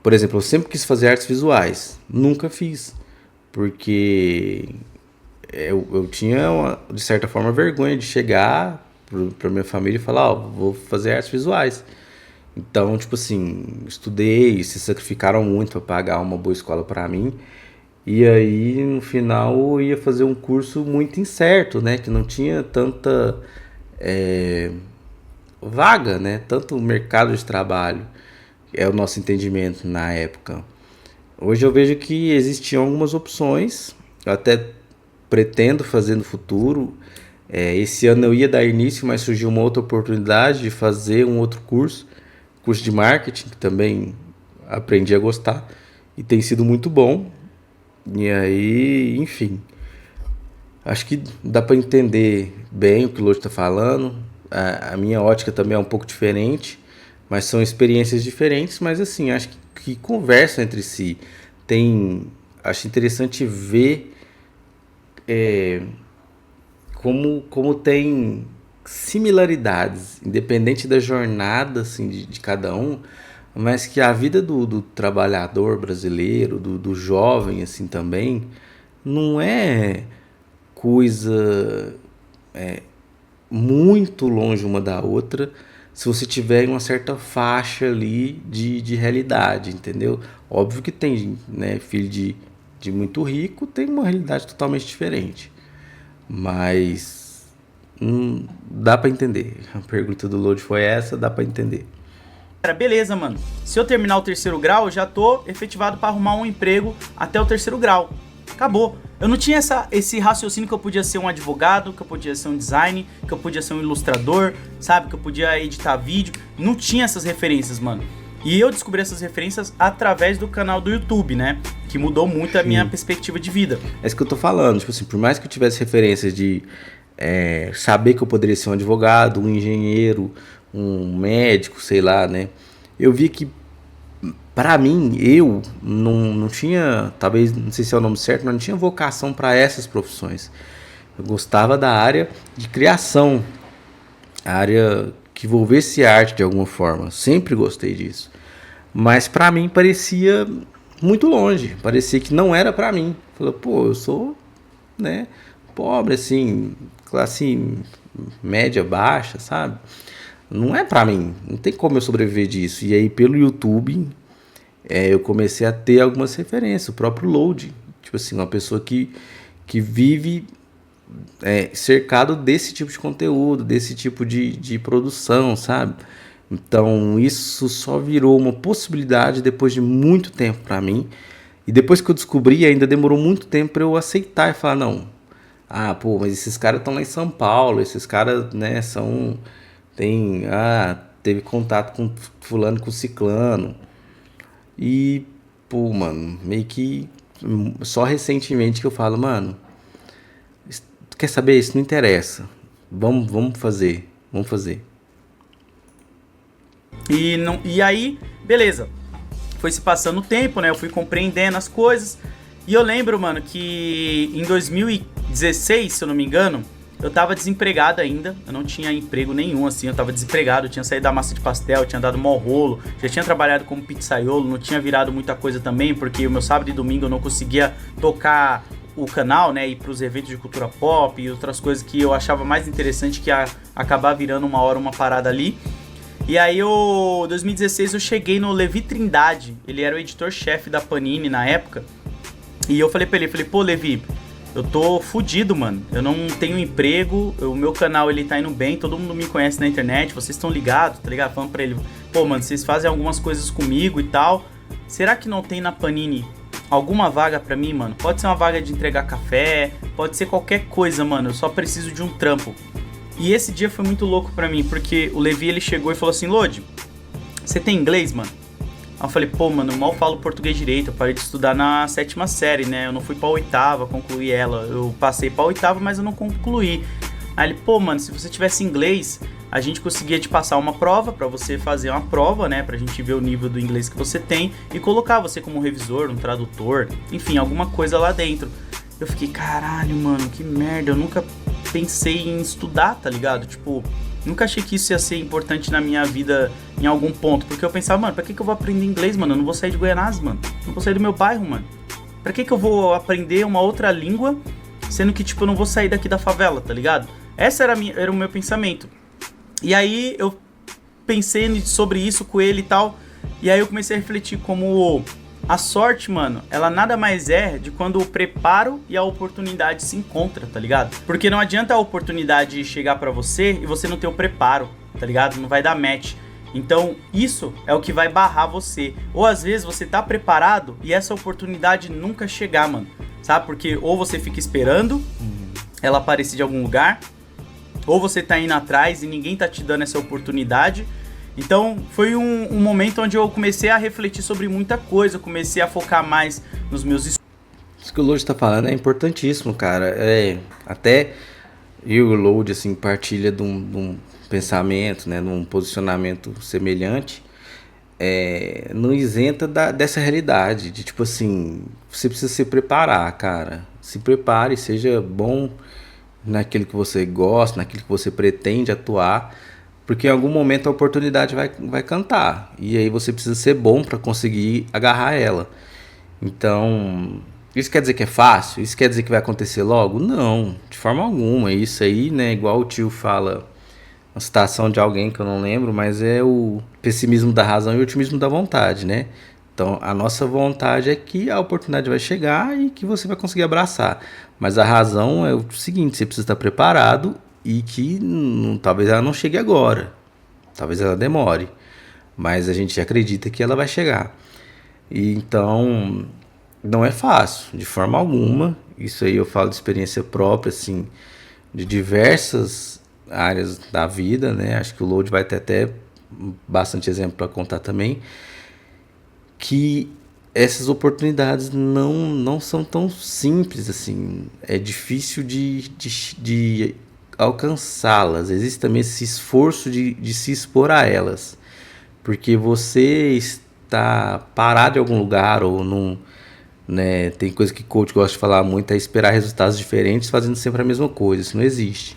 por exemplo, eu sempre quis fazer artes visuais, nunca fiz, porque eu tinha, de certa forma, vergonha de chegar para minha família e falar: ó, vou fazer artes visuais. Então, tipo assim, estudei, se sacrificaram muito para pagar uma boa escola para mim. E aí, no final, eu ia fazer um curso muito incerto, né? Que não tinha tanta vaga, né? Tanto mercado de trabalho. É o nosso entendimento na época. Hoje eu vejo que existiam algumas opções. Eu até pretendo fazer no futuro. Esse ano eu ia dar início, mas surgiu uma outra oportunidade de fazer um outro curso de marketing, que também aprendi a gostar e tem sido muito bom. E aí, enfim, acho que dá para entender bem o que o Lodi está falando. a minha ótica também é um pouco diferente, mas são experiências diferentes, mas assim, acho que conversam entre si. Acho interessante ver como tem similaridades, independente da jornada assim, de cada um, mas que a vida do trabalhador brasileiro, do jovem assim também, não é coisa muito longe uma da outra, se você tiver em uma certa faixa ali de realidade, entendeu? Óbvio que tem, né, filho de muito rico, tem uma realidade totalmente diferente. Mas dá pra entender. A pergunta do Load foi essa, dá pra entender. Cara, beleza, mano. Se eu terminar o terceiro grau, eu já tô efetivado pra arrumar um emprego até o terceiro grau. Acabou. Eu não tinha esse raciocínio que eu podia ser um advogado, que eu podia ser um design, que eu podia ser um ilustrador, sabe? Que eu podia editar vídeo. Não tinha essas referências, mano. E eu descobri essas referências através do canal do YouTube, né? Que mudou muito a minha perspectiva de vida. É isso que eu tô falando. Tipo assim, por mais que eu tivesse referências de saber que eu poderia ser um advogado, um engenheiro, um médico, sei lá, né? Eu vi que, pra mim, eu não tinha, talvez, não sei se é o nome certo, mas não tinha vocação para essas profissões. Eu gostava da área de criação, a área que envolvesse arte de alguma forma. Sempre gostei disso. Mas pra mim parecia muito longe, parecia que não era pra mim. Falei, pô, eu sou, né, pobre assim, classe média baixa, sabe? Não é pra mim, não tem como eu sobreviver disso. E aí pelo YouTube eu comecei a ter algumas referências, o próprio Load, tipo assim, uma pessoa que vive cercado desse tipo de conteúdo, desse tipo de produção, sabe? Então isso só virou uma possibilidade depois de muito tempo para mim. E depois que eu descobri, ainda demorou muito tempo para eu aceitar e falar, não, pô, mas esses caras estão lá em São Paulo, esses caras, né, teve contato com fulano, com ciclano. E, pô, mano, meio que só recentemente que eu falo, mano, quer saber? Isso não interessa. Vamos fazer. Vamos fazer. E aí, beleza. Foi se passando o tempo, né? Eu fui compreendendo as coisas. E eu lembro, mano, que em 2016, se eu não me engano, eu tava desempregado ainda. Eu não tinha emprego nenhum, assim. Eu tava desempregado, eu tinha saído da massa de pastel, tinha dado mó rolo. Já tinha trabalhado como pizzaiolo, não tinha virado muita coisa também, porque o meu sábado e domingo eu não conseguia tocar o canal, né, ir pros eventos de cultura pop e outras coisas que eu achava mais interessante que acabar virando uma hora uma parada ali. E aí, em 2016, eu cheguei no Levi Trindade, ele era o editor-chefe da Panini na época, e eu falei pra ele, pô, Levi, eu tô fudido, mano, eu não tenho emprego, o meu canal, ele tá indo bem, todo mundo me conhece na internet, vocês estão ligados, tá ligado? Falando pra ele, pô, mano, vocês fazem algumas coisas comigo e tal, será que não tem na Panini alguma vaga pra mim, mano? Pode ser uma vaga de entregar café, pode ser qualquer coisa, mano, eu só preciso de um trampo. E esse dia foi muito louco pra mim, porque o Levi, ele chegou e falou assim, Lodi, você tem inglês, mano? Aí eu falei, pô, mano, eu mal falo português direito, eu parei de estudar na 7ª série, né? Eu não fui pra 8ª, concluí ela. Eu passei pra 8ª, mas eu não concluí. Aí ele, pô, mano, se você tivesse inglês, a gente conseguia te passar uma prova, pra você fazer uma prova, né? Pra gente ver o nível do inglês que você tem e colocar você como revisor, um tradutor, enfim, alguma coisa lá dentro. Eu fiquei, caralho, mano, que merda, eu nunca pensei em estudar, tá ligado? Tipo, nunca achei que isso ia ser importante na minha vida em algum ponto, porque eu pensava, mano, pra que eu vou aprender inglês, mano? Eu não vou sair de Goianás, mano. Não vou sair do meu bairro, mano. Pra que eu vou aprender uma outra língua, sendo que, tipo, eu não vou sair daqui da favela, tá ligado? Essa era o meu pensamento. E aí eu pensei sobre isso com ele e tal, e aí eu comecei a refletir como a sorte, mano, ela nada mais é de quando o preparo e a oportunidade se encontram, tá ligado? Porque não adianta a oportunidade chegar pra você e você não ter o preparo, tá ligado? Não vai dar match. Então, isso é o que vai barrar você. Ou às vezes você tá preparado e essa oportunidade nunca chegar, mano. Sabe? Porque ou você fica esperando ela aparecer de algum lugar, ou você tá indo atrás e ninguém tá te dando essa oportunidade. Então foi um momento onde eu comecei a refletir sobre muita coisa, eu comecei a focar mais nos meus estudos. Isso que o Load tá falando é importantíssimo, cara. Até eu e o Load, assim, partilha de um pensamento, né, num posicionamento semelhante, não isenta dessa realidade, de tipo assim, você precisa se preparar, cara. Se prepare, seja bom naquilo que você gosta, naquilo que você pretende atuar, porque em algum momento a oportunidade vai cantar, e aí você precisa ser bom para conseguir agarrar ela. Então, isso quer dizer que é fácil? Isso quer dizer que vai acontecer logo? Não, de forma alguma. Isso aí, né, igual o tio fala, uma citação de alguém que eu não lembro, mas é o pessimismo da razão e o otimismo da vontade, né? Então, a nossa vontade é que a oportunidade vai chegar e que você vai conseguir abraçar. Mas a razão é o seguinte, você precisa estar preparado e que talvez ela não chegue agora. Talvez ela demore. Mas a gente acredita que ela vai chegar. E então, não é fácil, de forma alguma. Isso aí eu falo de experiência própria, assim, de diversas áreas da vida, né? Acho que o Load vai ter até bastante exemplo para contar também, que essas oportunidades não são tão simples assim. É difícil de alcançá-las. Existe também esse esforço de se expor a elas, porque você está parado em algum lugar ou num, né, tem coisa que coach gosta de falar muito, é esperar resultados diferentes fazendo sempre a mesma coisa. Isso não existe.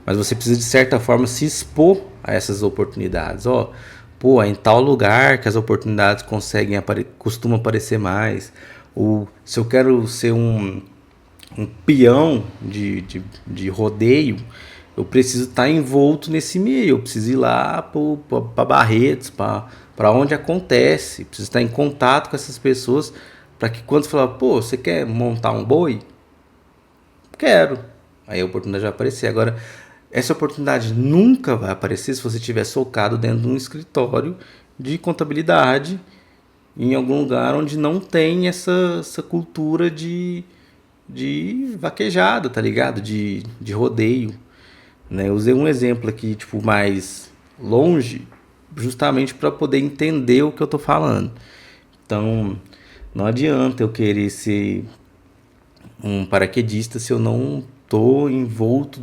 Mas você precisa, de certa forma, se expor a essas oportunidades. Pô, é em tal lugar que as oportunidades costumam aparecer mais. Ou se eu quero ser um peão de rodeio, eu preciso estar envolto nesse meio. Eu preciso ir lá para Barretos, para onde acontece. Preciso estar em contato com essas pessoas para que quando você falar, pô, você quer montar um boi? Quero. Aí a oportunidade vai aparecer. Agora, essa oportunidade nunca vai aparecer se você estiver socado dentro de um escritório de contabilidade em algum lugar onde não tem essa cultura de vaquejada, tá ligado? De rodeio, né? Eu usei um exemplo aqui, tipo, mais longe, justamente para poder entender o que eu tô falando. Então, não adianta eu querer ser um paraquedista se eu não tô envolto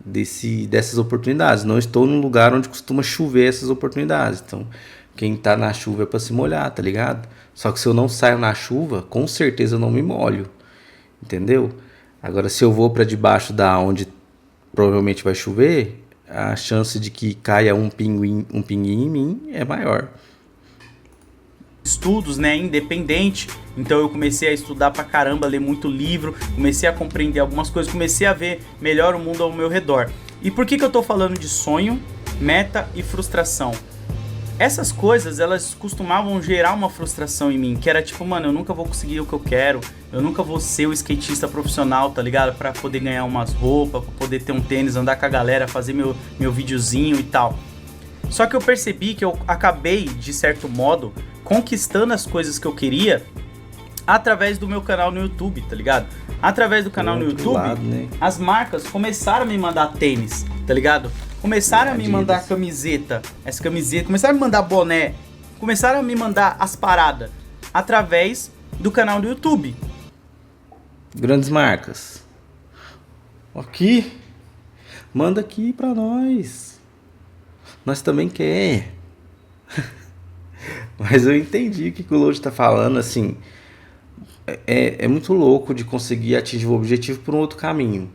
dessas oportunidades. Não estou num lugar onde costuma chover essas oportunidades. Então, quem tá na chuva é para se molhar, tá ligado? Só que se eu não saio na chuva, com certeza eu não me molho. Entendeu? Agora, se eu vou para debaixo da onde provavelmente vai chover, a chance de que caia um pinguim em mim é maior. Estudos, né, independente. Então eu comecei a estudar pra caramba, ler muito livro, comecei a compreender algumas coisas, comecei a ver melhor o mundo ao meu redor. E por que eu tô falando de sonho, meta e frustração? Essas coisas, elas costumavam gerar uma frustração em mim, que era tipo, mano, eu nunca vou conseguir o que eu quero, eu nunca vou ser o skatista profissional, tá ligado? Pra poder ganhar umas roupas, pra poder ter um tênis, andar com a galera, fazer meu videozinho e tal. Só que eu percebi que eu acabei, de certo modo, conquistando as coisas que eu queria através do meu canal no YouTube, tá ligado? Através do canal no YouTube, né? As marcas começaram a me mandar tênis, tá ligado? Começaram a me mandar camiseta, começaram a me mandar boné, começaram a me mandar as paradas através do canal do YouTube. Grandes marcas. Aqui, manda aqui pra nós. Nós também quer. Mas eu entendi o que o Lodi tá falando, assim. É muito louco de conseguir atingir o objetivo por um outro caminho.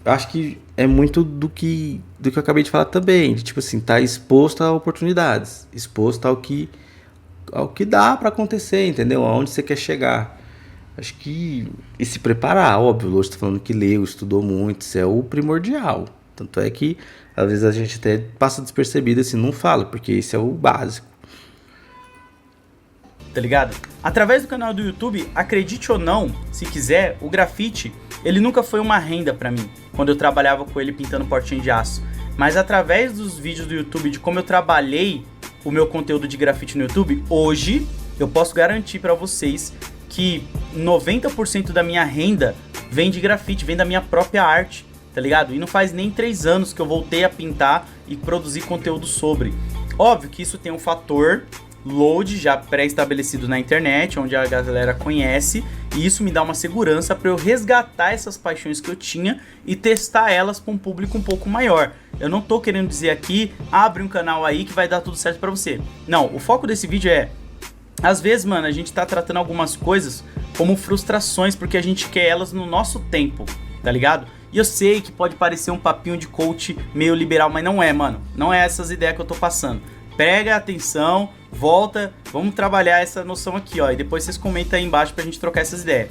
Acho que é muito do que eu acabei de falar também. De, tipo assim, tá exposto a oportunidades. Exposto ao que dá pra acontecer, entendeu? Aonde você quer chegar. Acho que... E se preparar, óbvio. O Lodi tá falando que leu, estudou muito. Isso é o primordial. Tanto é que, às vezes, a gente até passa despercebido, assim, não fala. Porque isso é o básico. Tá ligado? Através do canal do YouTube, acredite ou não, se quiser, o grafite, ele nunca foi uma renda pra mim, quando eu trabalhava com ele pintando portinho de aço. Mas através dos vídeos do YouTube, de como eu trabalhei o meu conteúdo de grafite no YouTube, hoje eu posso garantir pra vocês que 90% da minha renda vem de grafite, vem da minha própria arte, tá ligado? E não faz nem 3 anos que eu voltei a pintar e produzir conteúdo sobre. Óbvio que isso tem um fator load já pré-estabelecido na internet, onde a galera conhece, e isso me dá uma segurança para eu resgatar essas paixões que eu tinha e testar elas para um público um pouco maior. Eu não tô querendo dizer aqui, abre um canal aí que vai dar tudo certo para você. Não, o foco desse vídeo é, às vezes, mano, a gente tá tratando algumas coisas como frustrações porque a gente quer elas no nosso tempo, tá ligado? E eu sei que pode parecer um papinho de coach meio liberal, mas não é, mano. Não é essas ideias que eu tô passando. Pega atenção, volta, vamos trabalhar essa noção aqui, ó. E depois vocês comentam aí embaixo pra gente trocar essas ideias.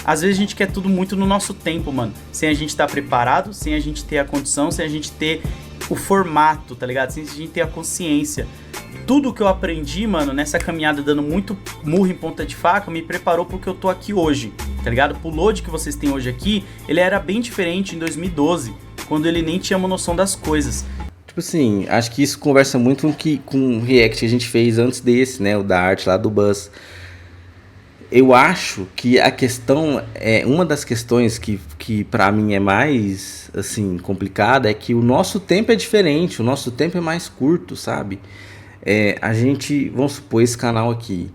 Às vezes a gente quer tudo muito no nosso tempo, mano. Sem a gente estar preparado, sem a gente ter a condição, sem a gente ter o formato, tá ligado? Sem a gente ter a consciência. Tudo que eu aprendi, mano, nessa caminhada dando muito murro em ponta de faca, me preparou pro que eu tô aqui hoje, tá ligado? O load que vocês têm hoje aqui, ele era bem diferente em 2012, quando ele nem tinha uma noção das coisas. Tipo assim, acho que isso conversa muito com o react que a gente fez antes desse, né? O da arte lá do Buzz. Eu acho que a questão, uma das questões que pra mim é mais, assim, complicada, é que o nosso tempo é diferente, o nosso tempo é mais curto, sabe? A gente, vamos supor, esse canal aqui,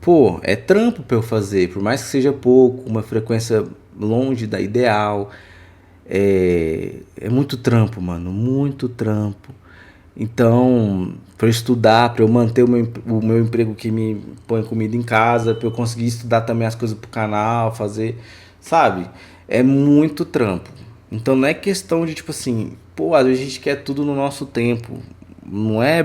pô, é trampo pra eu fazer, por mais que seja pouco, uma frequência longe da ideal, é muito trampo, mano, muito trampo. Então, para eu estudar, para eu manter o meu emprego que me põe comida em casa, para eu conseguir estudar também as coisas pro canal, fazer, sabe? É muito trampo. Então não é questão de tipo assim, pô, às vezes a gente quer tudo no nosso tempo. Não é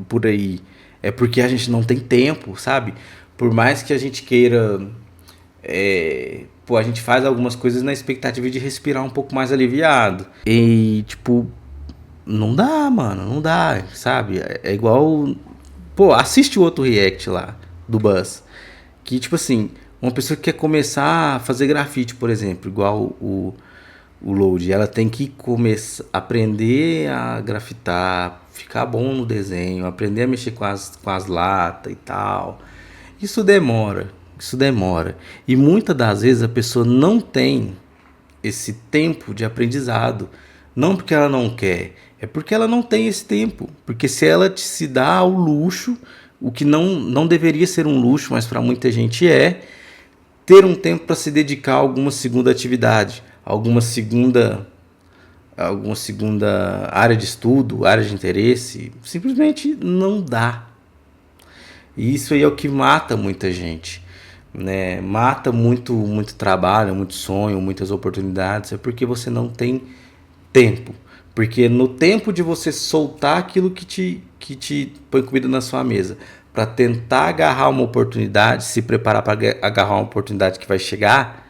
por aí. É porque a gente não tem tempo, sabe? Por mais que a gente queira. Pô, a gente faz algumas coisas na expectativa de respirar um pouco mais aliviado. E, tipo, não dá, mano, não dá, sabe? É igual. Pô, assiste o outro react lá, do Buzz. Que, tipo assim, uma pessoa que quer começar a fazer grafite, por exemplo, igual o Load, ela tem que começar, aprender a grafitar, ficar bom no desenho, aprender a mexer com as latas e tal. Isso demora. E muitas das vezes a pessoa não tem esse tempo de aprendizado. Não porque ela não quer, é porque ela não tem esse tempo. Porque se ela se dá ao luxo, o que não deveria ser um luxo, mas para muita gente ter um tempo para se dedicar a alguma segunda atividade, alguma segunda área de estudo, área de interesse, simplesmente não dá. E isso aí é o que mata muita gente, né? Mata muito trabalho, muito sonho, muitas oportunidades, é porque você não tem tempo. Porque no tempo de você soltar aquilo que te põe comida na sua mesa, para tentar agarrar uma oportunidade, se preparar para agarrar uma oportunidade que vai chegar,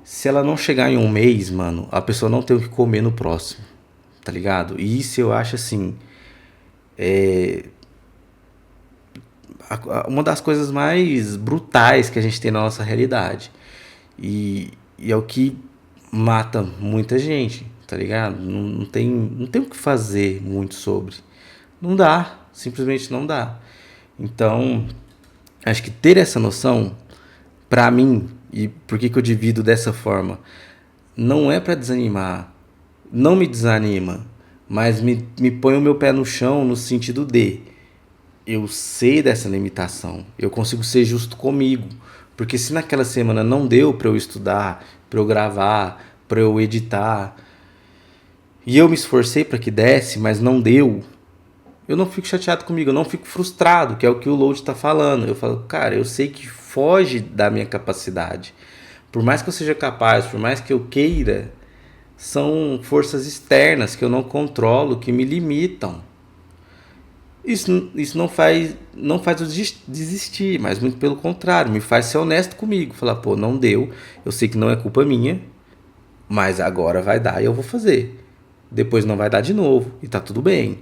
se ela não chegar em um mês, mano, a pessoa não tem o que comer no próximo, tá ligado? E isso eu acho assim, uma das coisas mais brutais que a gente tem na nossa realidade. E é o que mata muita gente, tá ligado? Não tem o que fazer muito sobre. Não dá, simplesmente não dá. Então, acho que ter essa noção, pra mim, e por que eu divido dessa forma, não é pra desanimar, não me desanima, mas me põe o meu pé no chão no sentido de eu sei dessa limitação, eu consigo ser justo comigo, porque se naquela semana não deu pra eu estudar, pra eu gravar, pra eu editar, e eu me esforcei pra que desse, mas não deu, eu não fico chateado comigo, eu não fico frustrado, que é o que o Load tá falando. Eu falo, cara, eu sei que foge da minha capacidade. Por mais que eu seja capaz, por mais que eu queira, são forças externas que eu não controlo, que me limitam. Isso não faz eu desistir, mas muito pelo contrário, me faz ser honesto comigo. Falar, pô, não deu, eu sei que não é culpa minha, mas agora vai dar e eu vou fazer. Depois não vai dar de novo e tá tudo bem.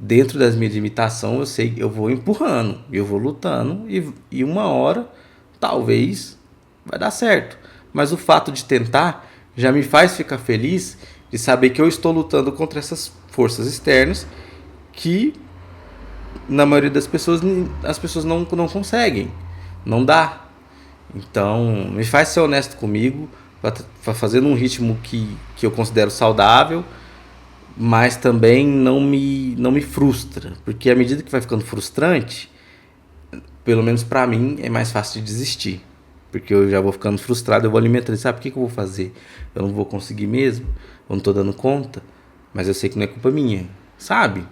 Dentro das minhas limitações, eu sei que eu vou empurrando, eu vou lutando e uma hora, talvez, vai dar certo. Mas o fato de tentar já me faz ficar feliz de saber que eu estou lutando contra essas forças externas que, na maioria das pessoas, as pessoas não conseguem, não dá. Então, me faz ser honesto comigo, para fazer num ritmo que eu considero saudável, mas também não me frustra, porque à medida que vai ficando frustrante, pelo menos pra mim, é mais fácil de desistir. Porque eu já vou ficando frustrado, eu vou alimentando, sabe o que eu vou fazer? Eu não vou conseguir mesmo, eu não tô dando conta, mas eu sei que não é culpa minha, sabe?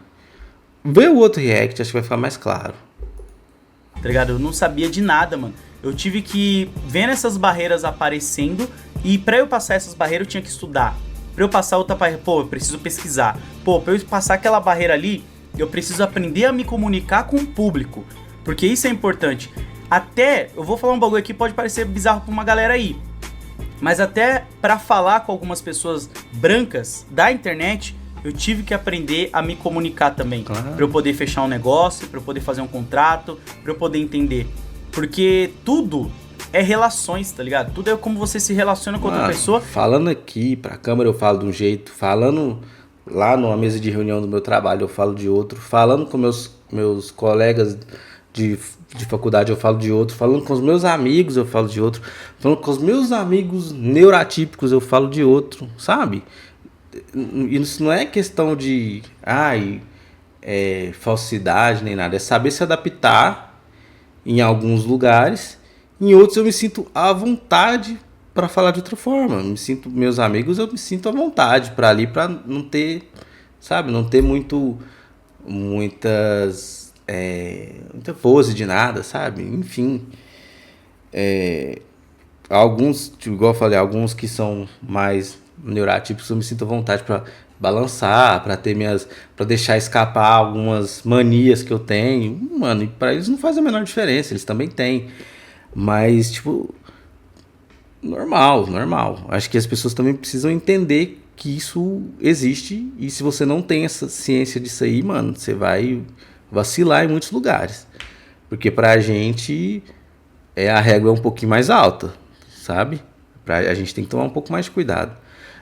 Vê o outro react, acho que vai ficar mais claro. Tá ligado? Eu não sabia de nada, mano. Eu tive que vendo essas barreiras aparecendo e pra eu passar essas barreiras eu tinha que estudar. Pra eu passar outra barreira, pô, eu preciso pesquisar. Pô, pra eu passar aquela barreira ali, eu preciso aprender a me comunicar com o público. Porque isso é importante. Até, eu vou falar um bagulho aqui, pode parecer bizarro pra uma galera aí. Mas até pra falar com algumas pessoas brancas da internet, eu tive que aprender a me comunicar também. Claro. Pra eu poder fechar um negócio, pra eu poder fazer um contrato, pra eu poder entender. Porque tudo é relações, tá ligado? Tudo é como você se relaciona com outra Mano, pessoa. falando aqui pra câmera eu falo de um jeito, falando lá numa mesa de reunião do meu trabalho eu falo de outro, falando com meus colegas de faculdade eu falo de outro, falando com os meus amigos eu falo de outro, falando com os meus amigos neuroatípicos eu falo de outro, sabe? E isso não é questão de falsidade nem nada, é saber se adaptar em alguns lugares, em outros eu me sinto à vontade para falar de outra forma. Meus amigos, eu me sinto à vontade para ali, para não ter, sabe, não ter muita pose de nada, sabe? Enfim, alguns, tipo, igual eu falei, alguns que são mais neurotípicos, eu me sinto à vontade para balançar, para deixar escapar algumas manias que eu tenho. Mano, e para eles não faz a menor diferença, eles também têm. Mas, tipo, normal. Acho que as pessoas também precisam entender que isso existe. E se você não tem essa ciência disso aí, mano, você vai vacilar em muitos lugares. Porque pra gente a régua é um pouquinho mais alta, sabe? A gente tem que tomar um pouco mais de cuidado.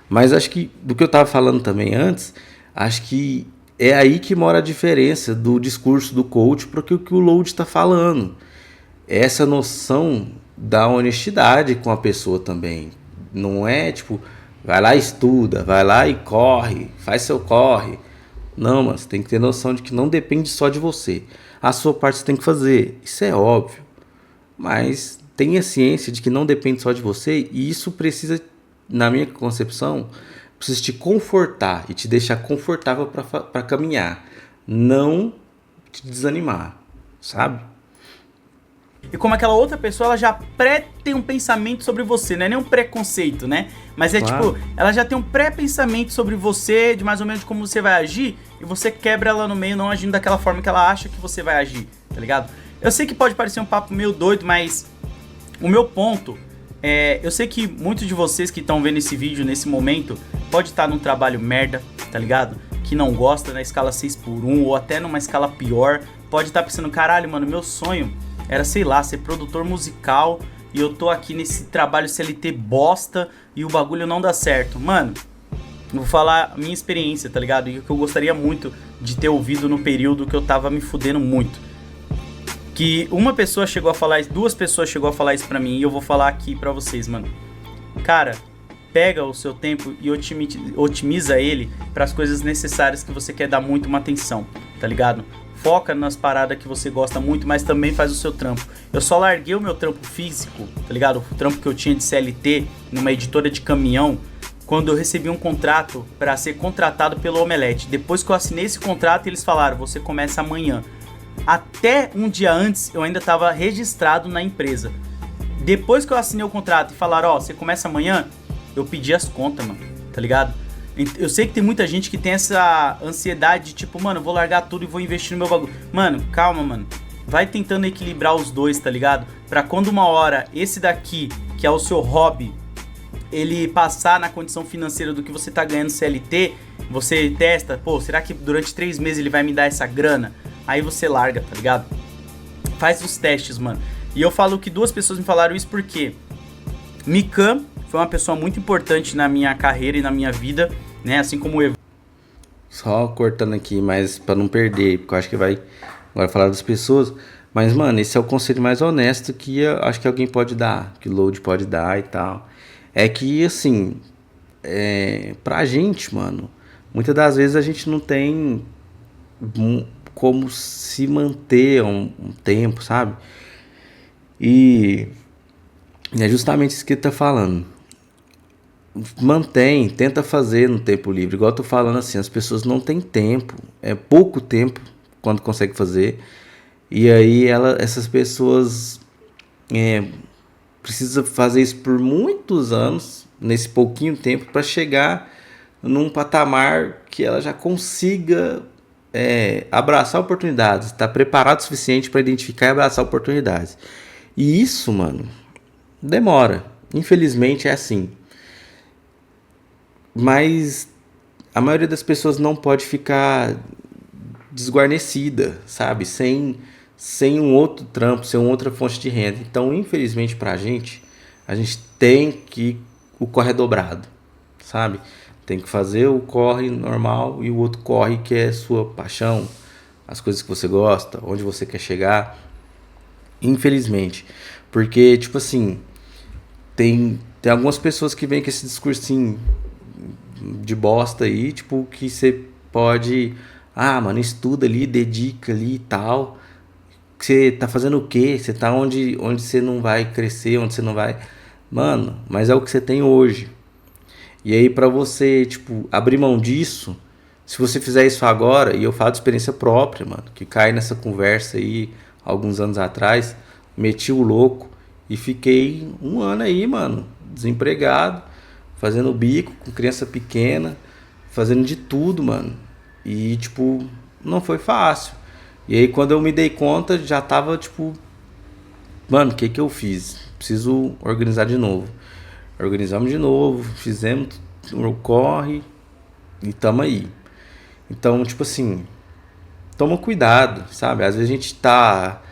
Mas acho que, do que eu tava falando também antes, acho que é aí que mora a diferença do discurso do coach para o que o Load está falando. Essa noção da honestidade com a pessoa também. Não é tipo, vai lá e estuda, vai lá e corre, faz seu corre. Não, mas você tem que ter noção de que não depende só de você. A sua parte você tem que fazer, isso é óbvio. Mas tenha ciência de que não depende só de você e isso precisa, na minha concepção, precisa te confortar e te deixar confortável para caminhar. Não te desanimar, sabe? E como aquela outra pessoa, ela já tem um pensamento sobre você, não é nem um preconceito, né? Mas é Claro. tipo, ela já tem um pré-pensamento sobre você, de mais ou menos como você vai agir, e você quebra ela no meio, não agindo daquela forma que ela acha que você vai agir, tá ligado? Eu sei que pode parecer um papo meio doido, mas o meu ponto é, eu sei que muitos de vocês que estão vendo esse vídeo nesse momento pode estar num trabalho merda, tá ligado? Que não gosta na escala 6x1 ou até numa escala pior, pode estar pensando, caralho, mano, meu sonho era, sei lá, ser produtor musical e eu tô aqui nesse trabalho CLT bosta e o bagulho não dá certo. Mano, eu vou falar a minha experiência, tá ligado? E o que eu gostaria muito de ter ouvido no período que eu tava me fudendo muito. Que uma pessoa chegou a falar isso, duas pessoas chegou a falar isso pra mim e eu vou falar aqui pra vocês, mano. Cara, pega o seu tempo e otimiza ele pras coisas necessárias que você quer dar muito uma atenção, tá ligado? Foca nas paradas que você gosta muito, mas também faz o seu trampo. Eu só larguei o meu trampo físico, tá ligado? O trampo que eu tinha de CLT numa editora de caminhão, quando eu recebi um contrato para ser contratado pelo Omelete. Depois que eu assinei esse contrato, eles falaram, você começa amanhã. Até um dia antes, eu ainda estava registrado na empresa. Depois que eu assinei o contrato e falaram, ó, você começa amanhã, eu pedi as contas, mano, tá ligado? Eu sei que tem muita gente que tem essa ansiedade de tipo, mano, eu vou largar tudo e vou investir no meu bagulho. Mano, calma, mano. Vai tentando equilibrar os dois, tá ligado? Pra quando uma hora esse daqui, que é o seu hobby, ele passar na condição financeira do que você tá ganhando CLT, você testa, pô, será que durante 3 meses ele vai me dar essa grana? Aí você larga, tá ligado? Faz os testes, mano. E eu falo que 2 pessoas me falaram isso porque Mikan foi uma pessoa muito importante na minha carreira e na minha vida, né? Assim como o Evo. Só cortando aqui, mas pra não perder, porque eu acho que vai agora falar das pessoas. Mas, mano, esse é o conselho mais honesto que eu acho que alguém pode dar, que o Load pode dar e tal. É que, assim, pra gente, mano, muitas das vezes a gente não tem como se manter um tempo, sabe? E é justamente isso que ele tá falando. Tenta fazer no tempo livre. Igual eu tô falando assim, as pessoas não têm tempo. É pouco tempo quando consegue fazer. E aí essas pessoas precisam fazer isso por muitos anos, nesse pouquinho tempo, para chegar num patamar que ela já consiga abraçar oportunidades, estar preparado o suficiente para identificar e abraçar oportunidades. E isso, mano, demora. Infelizmente é assim. Mas a maioria das pessoas não pode ficar desguarnecida, sabe? Sem um outro trampo, sem outra fonte de renda. Então, infelizmente pra gente, a gente tem que o corre é dobrado, sabe? Tem que fazer o corre normal e o outro corre que é sua paixão, as coisas que você gosta, onde você quer chegar. Infelizmente. Porque, tipo assim, tem algumas pessoas que vêm com esse discursinho de bosta aí, tipo, que você pode... Ah, mano, estuda ali, dedica ali e tal. Você tá fazendo o quê? Você tá onde você não vai crescer, onde você não vai... Mano, mas é o que você tem hoje. E aí pra você, tipo, abrir mão disso, se você fizer isso agora, e eu falo de experiência própria, mano, que cai nessa conversa aí, alguns anos atrás, meti o louco e fiquei um ano aí, mano, desempregado, fazendo bico com criança pequena, fazendo de tudo, mano. E, tipo, não foi fácil. E aí, quando eu me dei conta, já tava, tipo... Mano, o que eu fiz? Preciso organizar de novo. Organizamos de novo, fizemos o corre e tamo aí. Então, tipo assim... Toma cuidado, sabe? Às vezes a gente tá...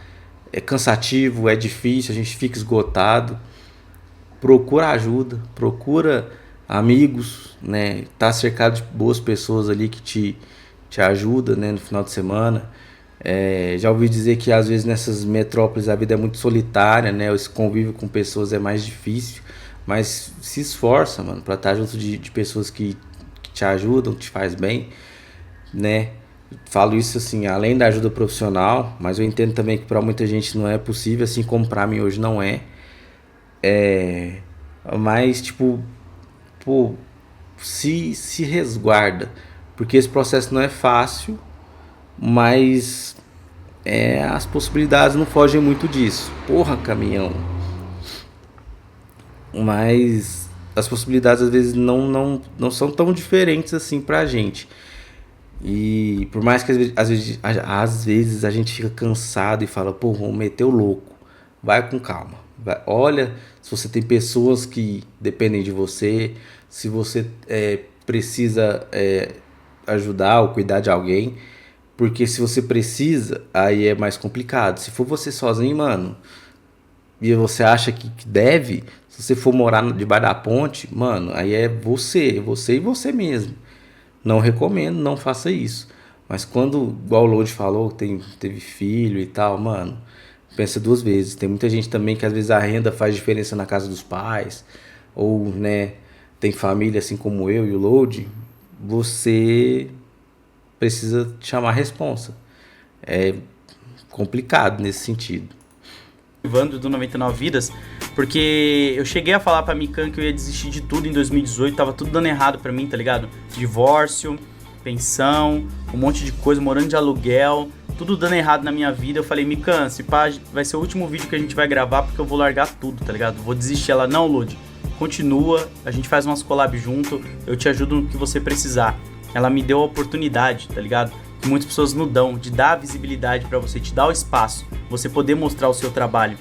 É cansativo, é difícil, a gente fica esgotado. Procura ajuda, procura amigos, né? Tá cercado de boas pessoas ali que te ajudam, né? No final de semana. Já ouvi dizer que às vezes nessas metrópoles a vida é muito solitária, né? Esse convívio com pessoas é mais difícil. Mas se esforça, mano, pra estar junto de pessoas que te ajudam, que te faz bem, né? Falo isso assim, além da ajuda profissional, mas eu entendo também que para muita gente não é possível, assim como para mim hoje não é. Mas, tipo, pô, se resguarda, porque esse processo não é fácil, mas as possibilidades não fogem muito disso. Porra, caminhão. Mas as possibilidades às vezes não são tão diferentes assim pra gente. E por mais que às vezes a gente fica cansado e fala, pô, vamos meter o louco. Vai com calma. Olha, se você tem pessoas que dependem de você, se você precisa ajudar ou cuidar de alguém. Porque se você precisa, aí é mais complicado. Se for você sozinho, mano, e você acha que deve, se você for morar debaixo da ponte, mano, aí é você e você mesmo. Não recomendo, não faça isso. Mas quando, igual o Lodi falou, teve filho e tal, mano, pensa duas vezes. Tem muita gente também que às vezes a renda faz diferença na casa dos pais. Ou, né, tem família assim como eu e o Lodi. Você precisa chamar a responsa. É complicado nesse sentido. Evandro do 99 Vidas, porque eu cheguei a falar pra Mikan que eu ia desistir de tudo em 2018, tava tudo dando errado pra mim, tá ligado? Divórcio, pensão, um monte de coisa, morando de aluguel, tudo dando errado na minha vida. Eu falei, Mikan, se pá, vai ser o último vídeo que a gente vai gravar porque eu vou largar tudo, tá ligado? Vou desistir. Ela, não, Lodi, continua, a gente faz umas collabs junto, eu te ajudo no que você precisar. Ela me deu a oportunidade, tá ligado? Que muitas pessoas não dão, de dar visibilidade pra você, te dar o espaço, você poder mostrar o seu trabalho.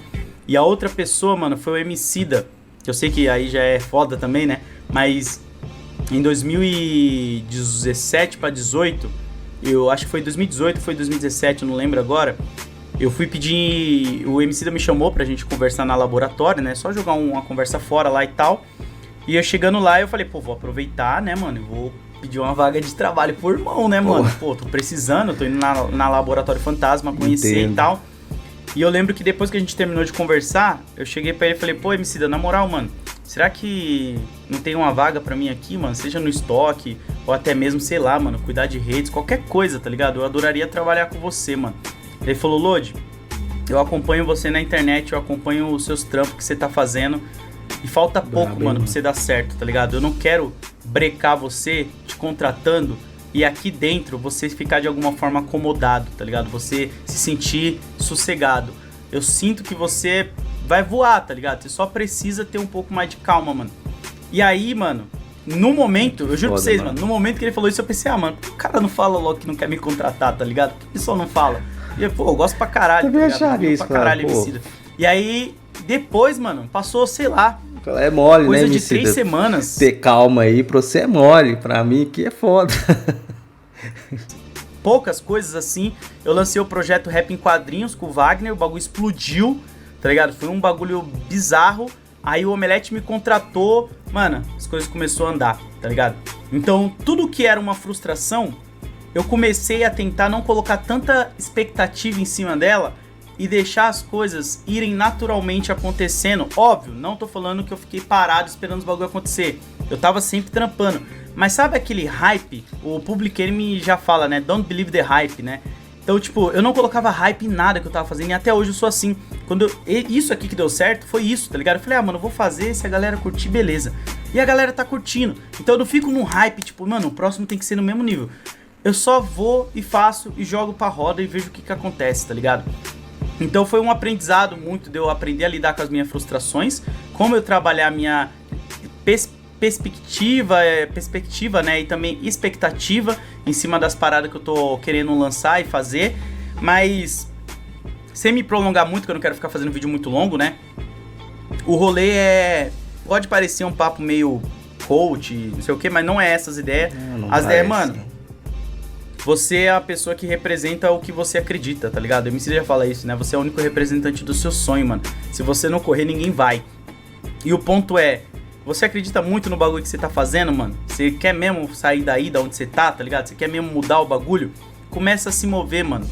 E a outra pessoa, mano, foi o Emicida, que eu sei que aí já é foda também, né? Mas em 2017 pra 18, eu acho que foi 2018, foi 2017, eu não lembro agora, eu fui pedir, o Emicida me chamou pra gente conversar na laboratório, né? Só jogar uma conversa fora lá e tal. E eu chegando lá, eu falei, pô, vou aproveitar, né, mano, eu vou pedir uma vaga de trabalho por mão, né, mano? Pô, tô precisando, tô indo na Laboratório Fantasma conhecer e tal. E eu lembro que depois que a gente terminou de conversar, eu cheguei pra ele e falei, pô, Emicida, na moral, mano, será que não tem uma vaga pra mim aqui, mano? Seja no estoque ou até mesmo, sei lá, mano, cuidar de redes, qualquer coisa, tá ligado? Eu adoraria trabalhar com você, mano. Ele falou, Lodi, eu acompanho você na internet, eu acompanho os seus trampos que você tá fazendo e falta pouco, mano, pra você dar certo, tá ligado? Eu não quero brecar você te contratando e aqui dentro você ficar de alguma forma acomodado, tá ligado? Você se sentir sossegado. Eu sinto que você vai voar, tá ligado? Você só precisa ter um pouco mais de calma, mano. E aí, mano, no momento, eu juro pra vocês, mano, no momento que ele falou isso, eu pensei, mano, por que o cara não fala logo que não quer me contratar, tá ligado? Por que o pessoal não fala? E eu, pô, eu gosto pra caralho, tá ligado? Eu isso, pra caralho, Emicida. E aí, depois, mano, passou, sei lá, é mole, coisa né, de Emicida? 3 semanas. Ter calma aí, pra você é mole, pra mim aqui é foda. Poucas coisas assim, eu lancei o projeto Rap em Quadrinhos com o Wagner, o bagulho explodiu, tá ligado? Foi um bagulho bizarro, aí o Omelete me contratou, mano, as coisas começaram a andar, tá ligado? Então, tudo que era uma frustração, eu comecei a tentar não colocar tanta expectativa em cima dela e deixar as coisas irem naturalmente acontecendo. Óbvio, não tô falando que eu fiquei parado esperando os bagulho acontecer. Eu tava sempre trampando. Mas sabe aquele hype? O Public Enemy já fala, né? Don't believe the hype, né? Então, tipo, eu não colocava hype em nada que eu tava fazendo. E até hoje eu sou assim. Isso aqui que deu certo foi isso, tá ligado? Eu falei, mano, eu vou fazer, se a galera curtir, beleza. E a galera tá curtindo. Então eu não fico num hype, tipo, mano, o próximo tem que ser no mesmo nível. Eu só vou e faço e jogo pra roda e vejo o que acontece, tá ligado? Então foi um aprendizado muito de eu aprender a lidar com as minhas frustrações, como eu trabalhar a minha perspectiva, né, e também expectativa em cima das paradas que eu tô querendo lançar e fazer, mas sem me prolongar muito, que eu não quero ficar fazendo vídeo muito longo, né? O rolê pode parecer um papo meio coach, não sei o que, mas não é essas ideias. As ideias, mano, você é a pessoa que representa o que você acredita, tá ligado? O MC já fala isso, né? Você é o único representante do seu sonho, mano. Se você não correr, ninguém vai. E o ponto é, você acredita muito no bagulho que você tá fazendo, mano? Você quer mesmo sair daí, da onde você tá ligado? Você quer mesmo mudar o bagulho? Começa a se mover, mano.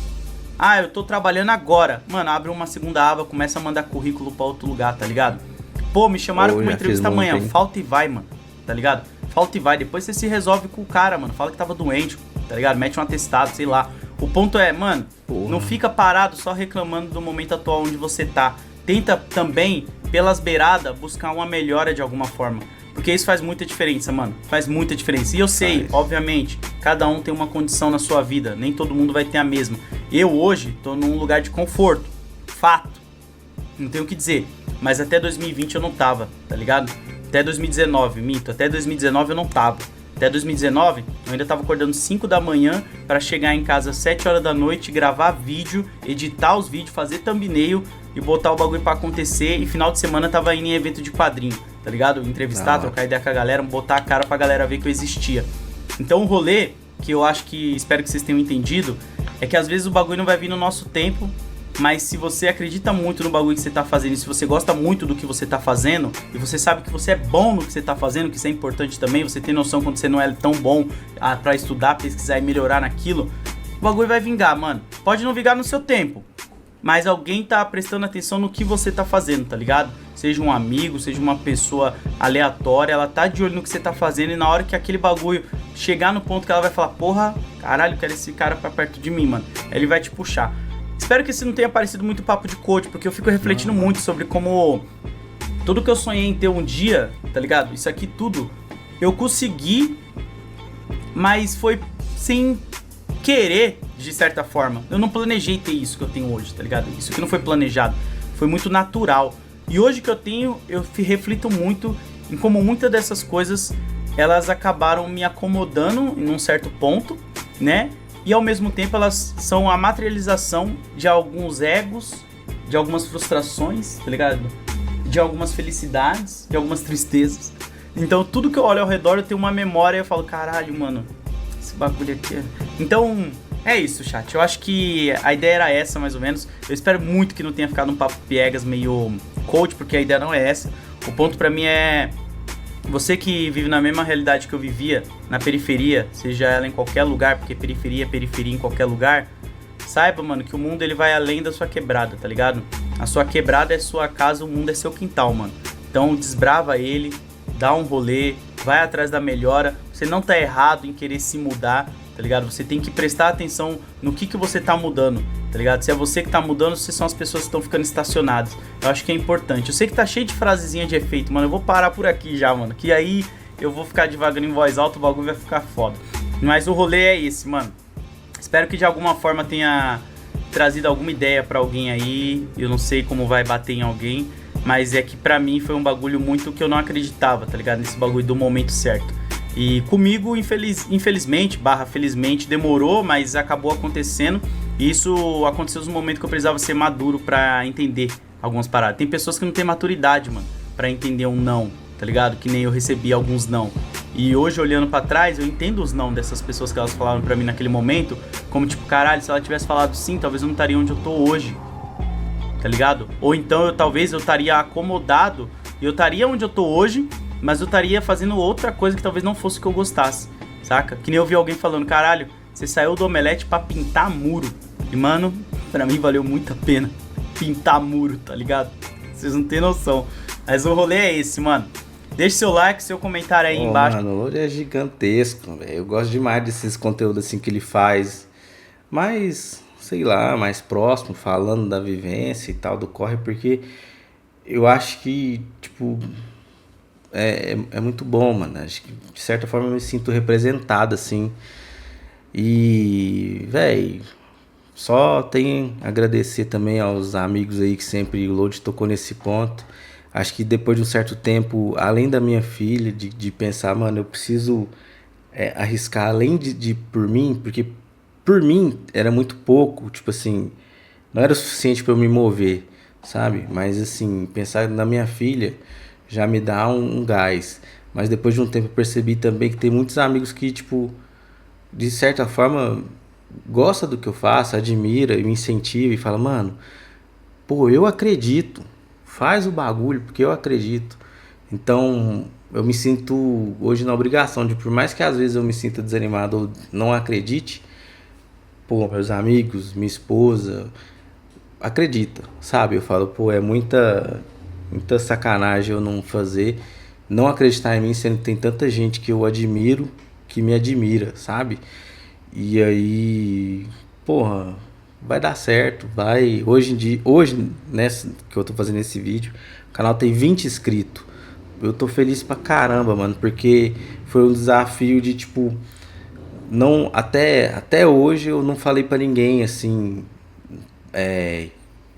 Eu tô trabalhando agora. Mano, abre uma segunda aba, começa a mandar currículo pra outro lugar, tá ligado? Pô, me chamaram pra uma entrevista amanhã. Falta e vai, mano. Tá ligado? Falta e vai. Depois você se resolve com o cara, mano. Fala que tava doente, tá ligado? Mete um atestado, sei lá. O ponto é, mano, não fica parado só reclamando do momento atual onde você tá. Tenta também, pelas beiradas, buscar uma melhora de alguma forma. Porque isso faz muita diferença, mano. Faz muita diferença. E eu sei, obviamente, cada um tem uma condição na sua vida. Nem todo mundo vai ter a mesma. Eu hoje tô num lugar de conforto. Fato. Não tenho o que dizer. Mas até 2020 eu não tava, tá ligado? Até 2019, mito. Até 2019 eu não tava. Até 2019, eu ainda tava acordando 5 da manhã pra chegar em casa às 7 horas da noite, gravar vídeo, editar os vídeos, fazer thumbnail e botar o bagulho pra acontecer. E final de semana tava indo em evento de quadrinho, tá ligado? Entrevistar, trocar ideia com a galera, botar a cara pra galera ver que eu existia. Então o rolê, que eu acho que, espero que vocês tenham entendido, é que às vezes o bagulho não vai vir no nosso tempo, mas se você acredita muito no bagulho que você tá fazendo, e se você gosta muito do que você tá fazendo, e você sabe que você é bom no que você tá fazendo, que isso é importante também, você tem noção quando você não é tão bom pra estudar, pesquisar e melhorar naquilo, o bagulho vai vingar, mano. Pode não vingar no seu tempo, mas alguém tá prestando atenção no que você tá fazendo, tá ligado? Seja um amigo, seja uma pessoa aleatória, ela tá de olho no que você tá fazendo, e na hora que aquele bagulho chegar no ponto que ela vai falar, porra, caralho, eu quero esse cara pra perto de mim, mano, ele vai te puxar. Espero que isso não tenha parecido muito papo de coach, porque eu fico refletindo muito sobre como tudo que eu sonhei em ter um dia, tá ligado? Isso aqui tudo, eu consegui, mas foi sem querer, de certa forma. Eu não planejei ter isso que eu tenho hoje, tá ligado? Isso aqui não foi planejado, foi muito natural. E hoje que eu tenho, eu reflito muito em como muitas dessas coisas, elas acabaram me acomodando em um certo ponto, né? E ao mesmo tempo elas são a materialização de alguns egos, de algumas frustrações, tá ligado? De algumas felicidades, de algumas tristezas. Então tudo que eu olho ao redor eu tenho uma memória e eu falo, caralho, mano, esse bagulho aqui é... Então é isso, chat. Eu acho que a ideia era essa, mais ou menos. Eu espero muito que não tenha ficado um papo piegas meio coach, porque a ideia não é essa. O ponto pra mim é... Você que vive na mesma realidade que eu vivia, na periferia, seja ela em qualquer lugar, porque periferia é periferia em qualquer lugar, saiba, mano, que o mundo ele vai além da sua quebrada, tá ligado? A sua quebrada é sua casa, o mundo é seu quintal, mano. Então desbrava ele, dá um rolê, vai atrás da melhora, você não tá errado em querer se mudar, tá ligado? Você tem que prestar atenção no que você tá mudando, tá ligado? Se é você que tá mudando, se são as pessoas que estão ficando estacionadas. Eu acho que é importante. Eu sei que tá cheio de frasezinha de efeito, mano, eu vou parar por aqui já, mano, que aí eu vou ficar devagarinho em voz alta, o bagulho vai ficar foda. Mas o rolê é esse, mano. Espero que de alguma forma tenha trazido alguma ideia pra alguém aí. Eu não sei como vai bater em alguém, mas é que pra mim foi um bagulho muito que eu não acreditava, tá ligado? Nesse bagulho do momento certo. E comigo, infelizmente, felizmente, demorou, mas acabou acontecendo. E isso aconteceu no momento que eu precisava ser maduro pra entender algumas paradas. Tem pessoas que não têm maturidade, mano, pra entender um não, tá ligado? Que nem eu recebi alguns não. E hoje, olhando pra trás, eu entendo os não dessas pessoas que elas falaram pra mim naquele momento. Como tipo, caralho, se ela tivesse falado sim, talvez eu não estaria onde eu tô hoje, tá ligado? Ou então, talvez eu estaria acomodado e eu estaria onde eu tô hoje, mas eu estaria fazendo outra coisa que talvez não fosse o que eu gostasse, saca? Que nem eu vi alguém falando, caralho, você saiu do Omelete pra pintar muro. E, mano, pra mim valeu muito a pena pintar muro, tá ligado? Vocês não tem noção. Mas o rolê é esse, mano. Deixe seu like, seu comentário aí embaixo. Mano, o Load é gigantesco, velho. Eu gosto demais desses conteúdos assim que ele faz. Mas, sei lá, mais próximo, falando da vivência e tal, do corre, porque eu acho que, tipo, é muito bom, mano. Acho que, de certa forma, eu me sinto representado, assim. E, velho, só tenho a agradecer também aos amigos aí que sempre o Load tocou nesse ponto. Acho que depois de um certo tempo, além da minha filha, de pensar, mano, eu preciso arriscar além de por mim, porque por mim era muito pouco, tipo assim, não era o suficiente para eu me mover, sabe? Mas assim, pensar na minha filha já me dá um gás. Mas depois de um tempo eu percebi também que tem muitos amigos que, tipo, de certa forma, gosta do que eu faço, admira, me incentiva e fala, mano, pô, eu acredito. Faz o bagulho, porque eu acredito. Então, eu me sinto hoje na obrigação de, por mais que às vezes eu me sinta desanimado ou não acredite, pô, meus amigos, minha esposa, acredita, sabe? Eu falo, pô, é muita sacanagem eu não fazer, não acreditar em mim, sendo que tem tanta gente que eu admiro, que me admira, sabe? E aí, porra, vai dar certo, vai. Hoje em dia, hoje, nessa que eu tô fazendo esse vídeo, o canal tem 20 inscritos. Eu tô feliz pra caramba, mano, porque foi um desafio de tipo, não, até hoje eu não falei pra ninguém assim,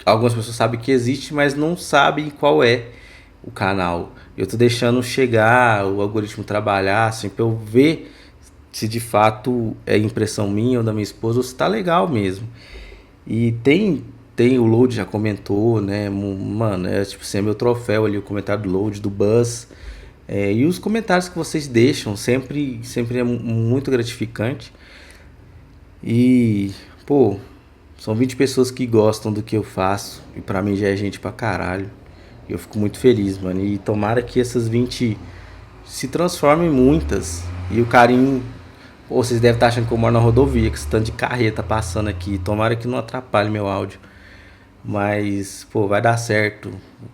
algumas pessoas sabem que existe, mas não sabem qual é o canal. Eu tô deixando chegar o algoritmo trabalhar assim pra eu ver se de fato é impressão minha ou da minha esposa ou se tá legal mesmo. E tem o Load já comentou, né? Mano, é tipo assim, é meu troféu ali, o comentário do Load, do Buzz. E os comentários que vocês deixam sempre é muito gratificante. E, pô, são 20 pessoas que gostam do que eu faço. E pra mim já é gente pra caralho. E eu fico muito feliz, mano. E tomara que essas 20 se transformem em muitas. E o carinho. Pô, vocês devem estar achando que eu moro na rodovia, que esse tanto de carreta passando aqui. Tomara que não atrapalhe meu áudio. Mas, pô, vai dar certo.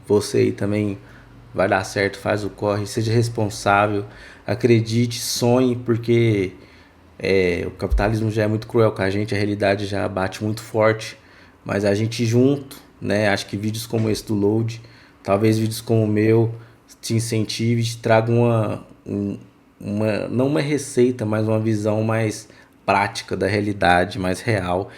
Você aí também vai dar certo. Faz o corre, seja responsável. Acredite, sonhe, porque o capitalismo já é muito cruel com a gente. A realidade já bate muito forte. Mas a gente junto, né? Acho que vídeos como esse do Load, talvez vídeos como o meu, te incentive, te traga não uma receita, mas uma visão mais prática da realidade, mais real,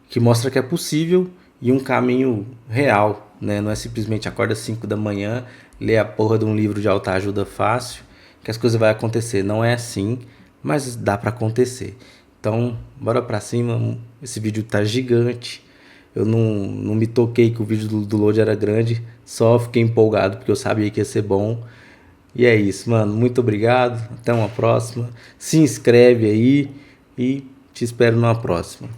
que mostra que é possível e um caminho real, né? Não é simplesmente acorda às 5 da manhã, lê a porra de um livro de autoajuda fácil, que as coisas vão acontecer. Não é assim, mas dá pra acontecer. Então, bora pra cima. Esse vídeo tá gigante. Eu não me toquei que o vídeo do Load era grande, só fiquei empolgado porque eu sabia que ia ser bom. E é isso, mano. Muito obrigado. Até uma próxima. Se inscreve aí e te espero numa próxima.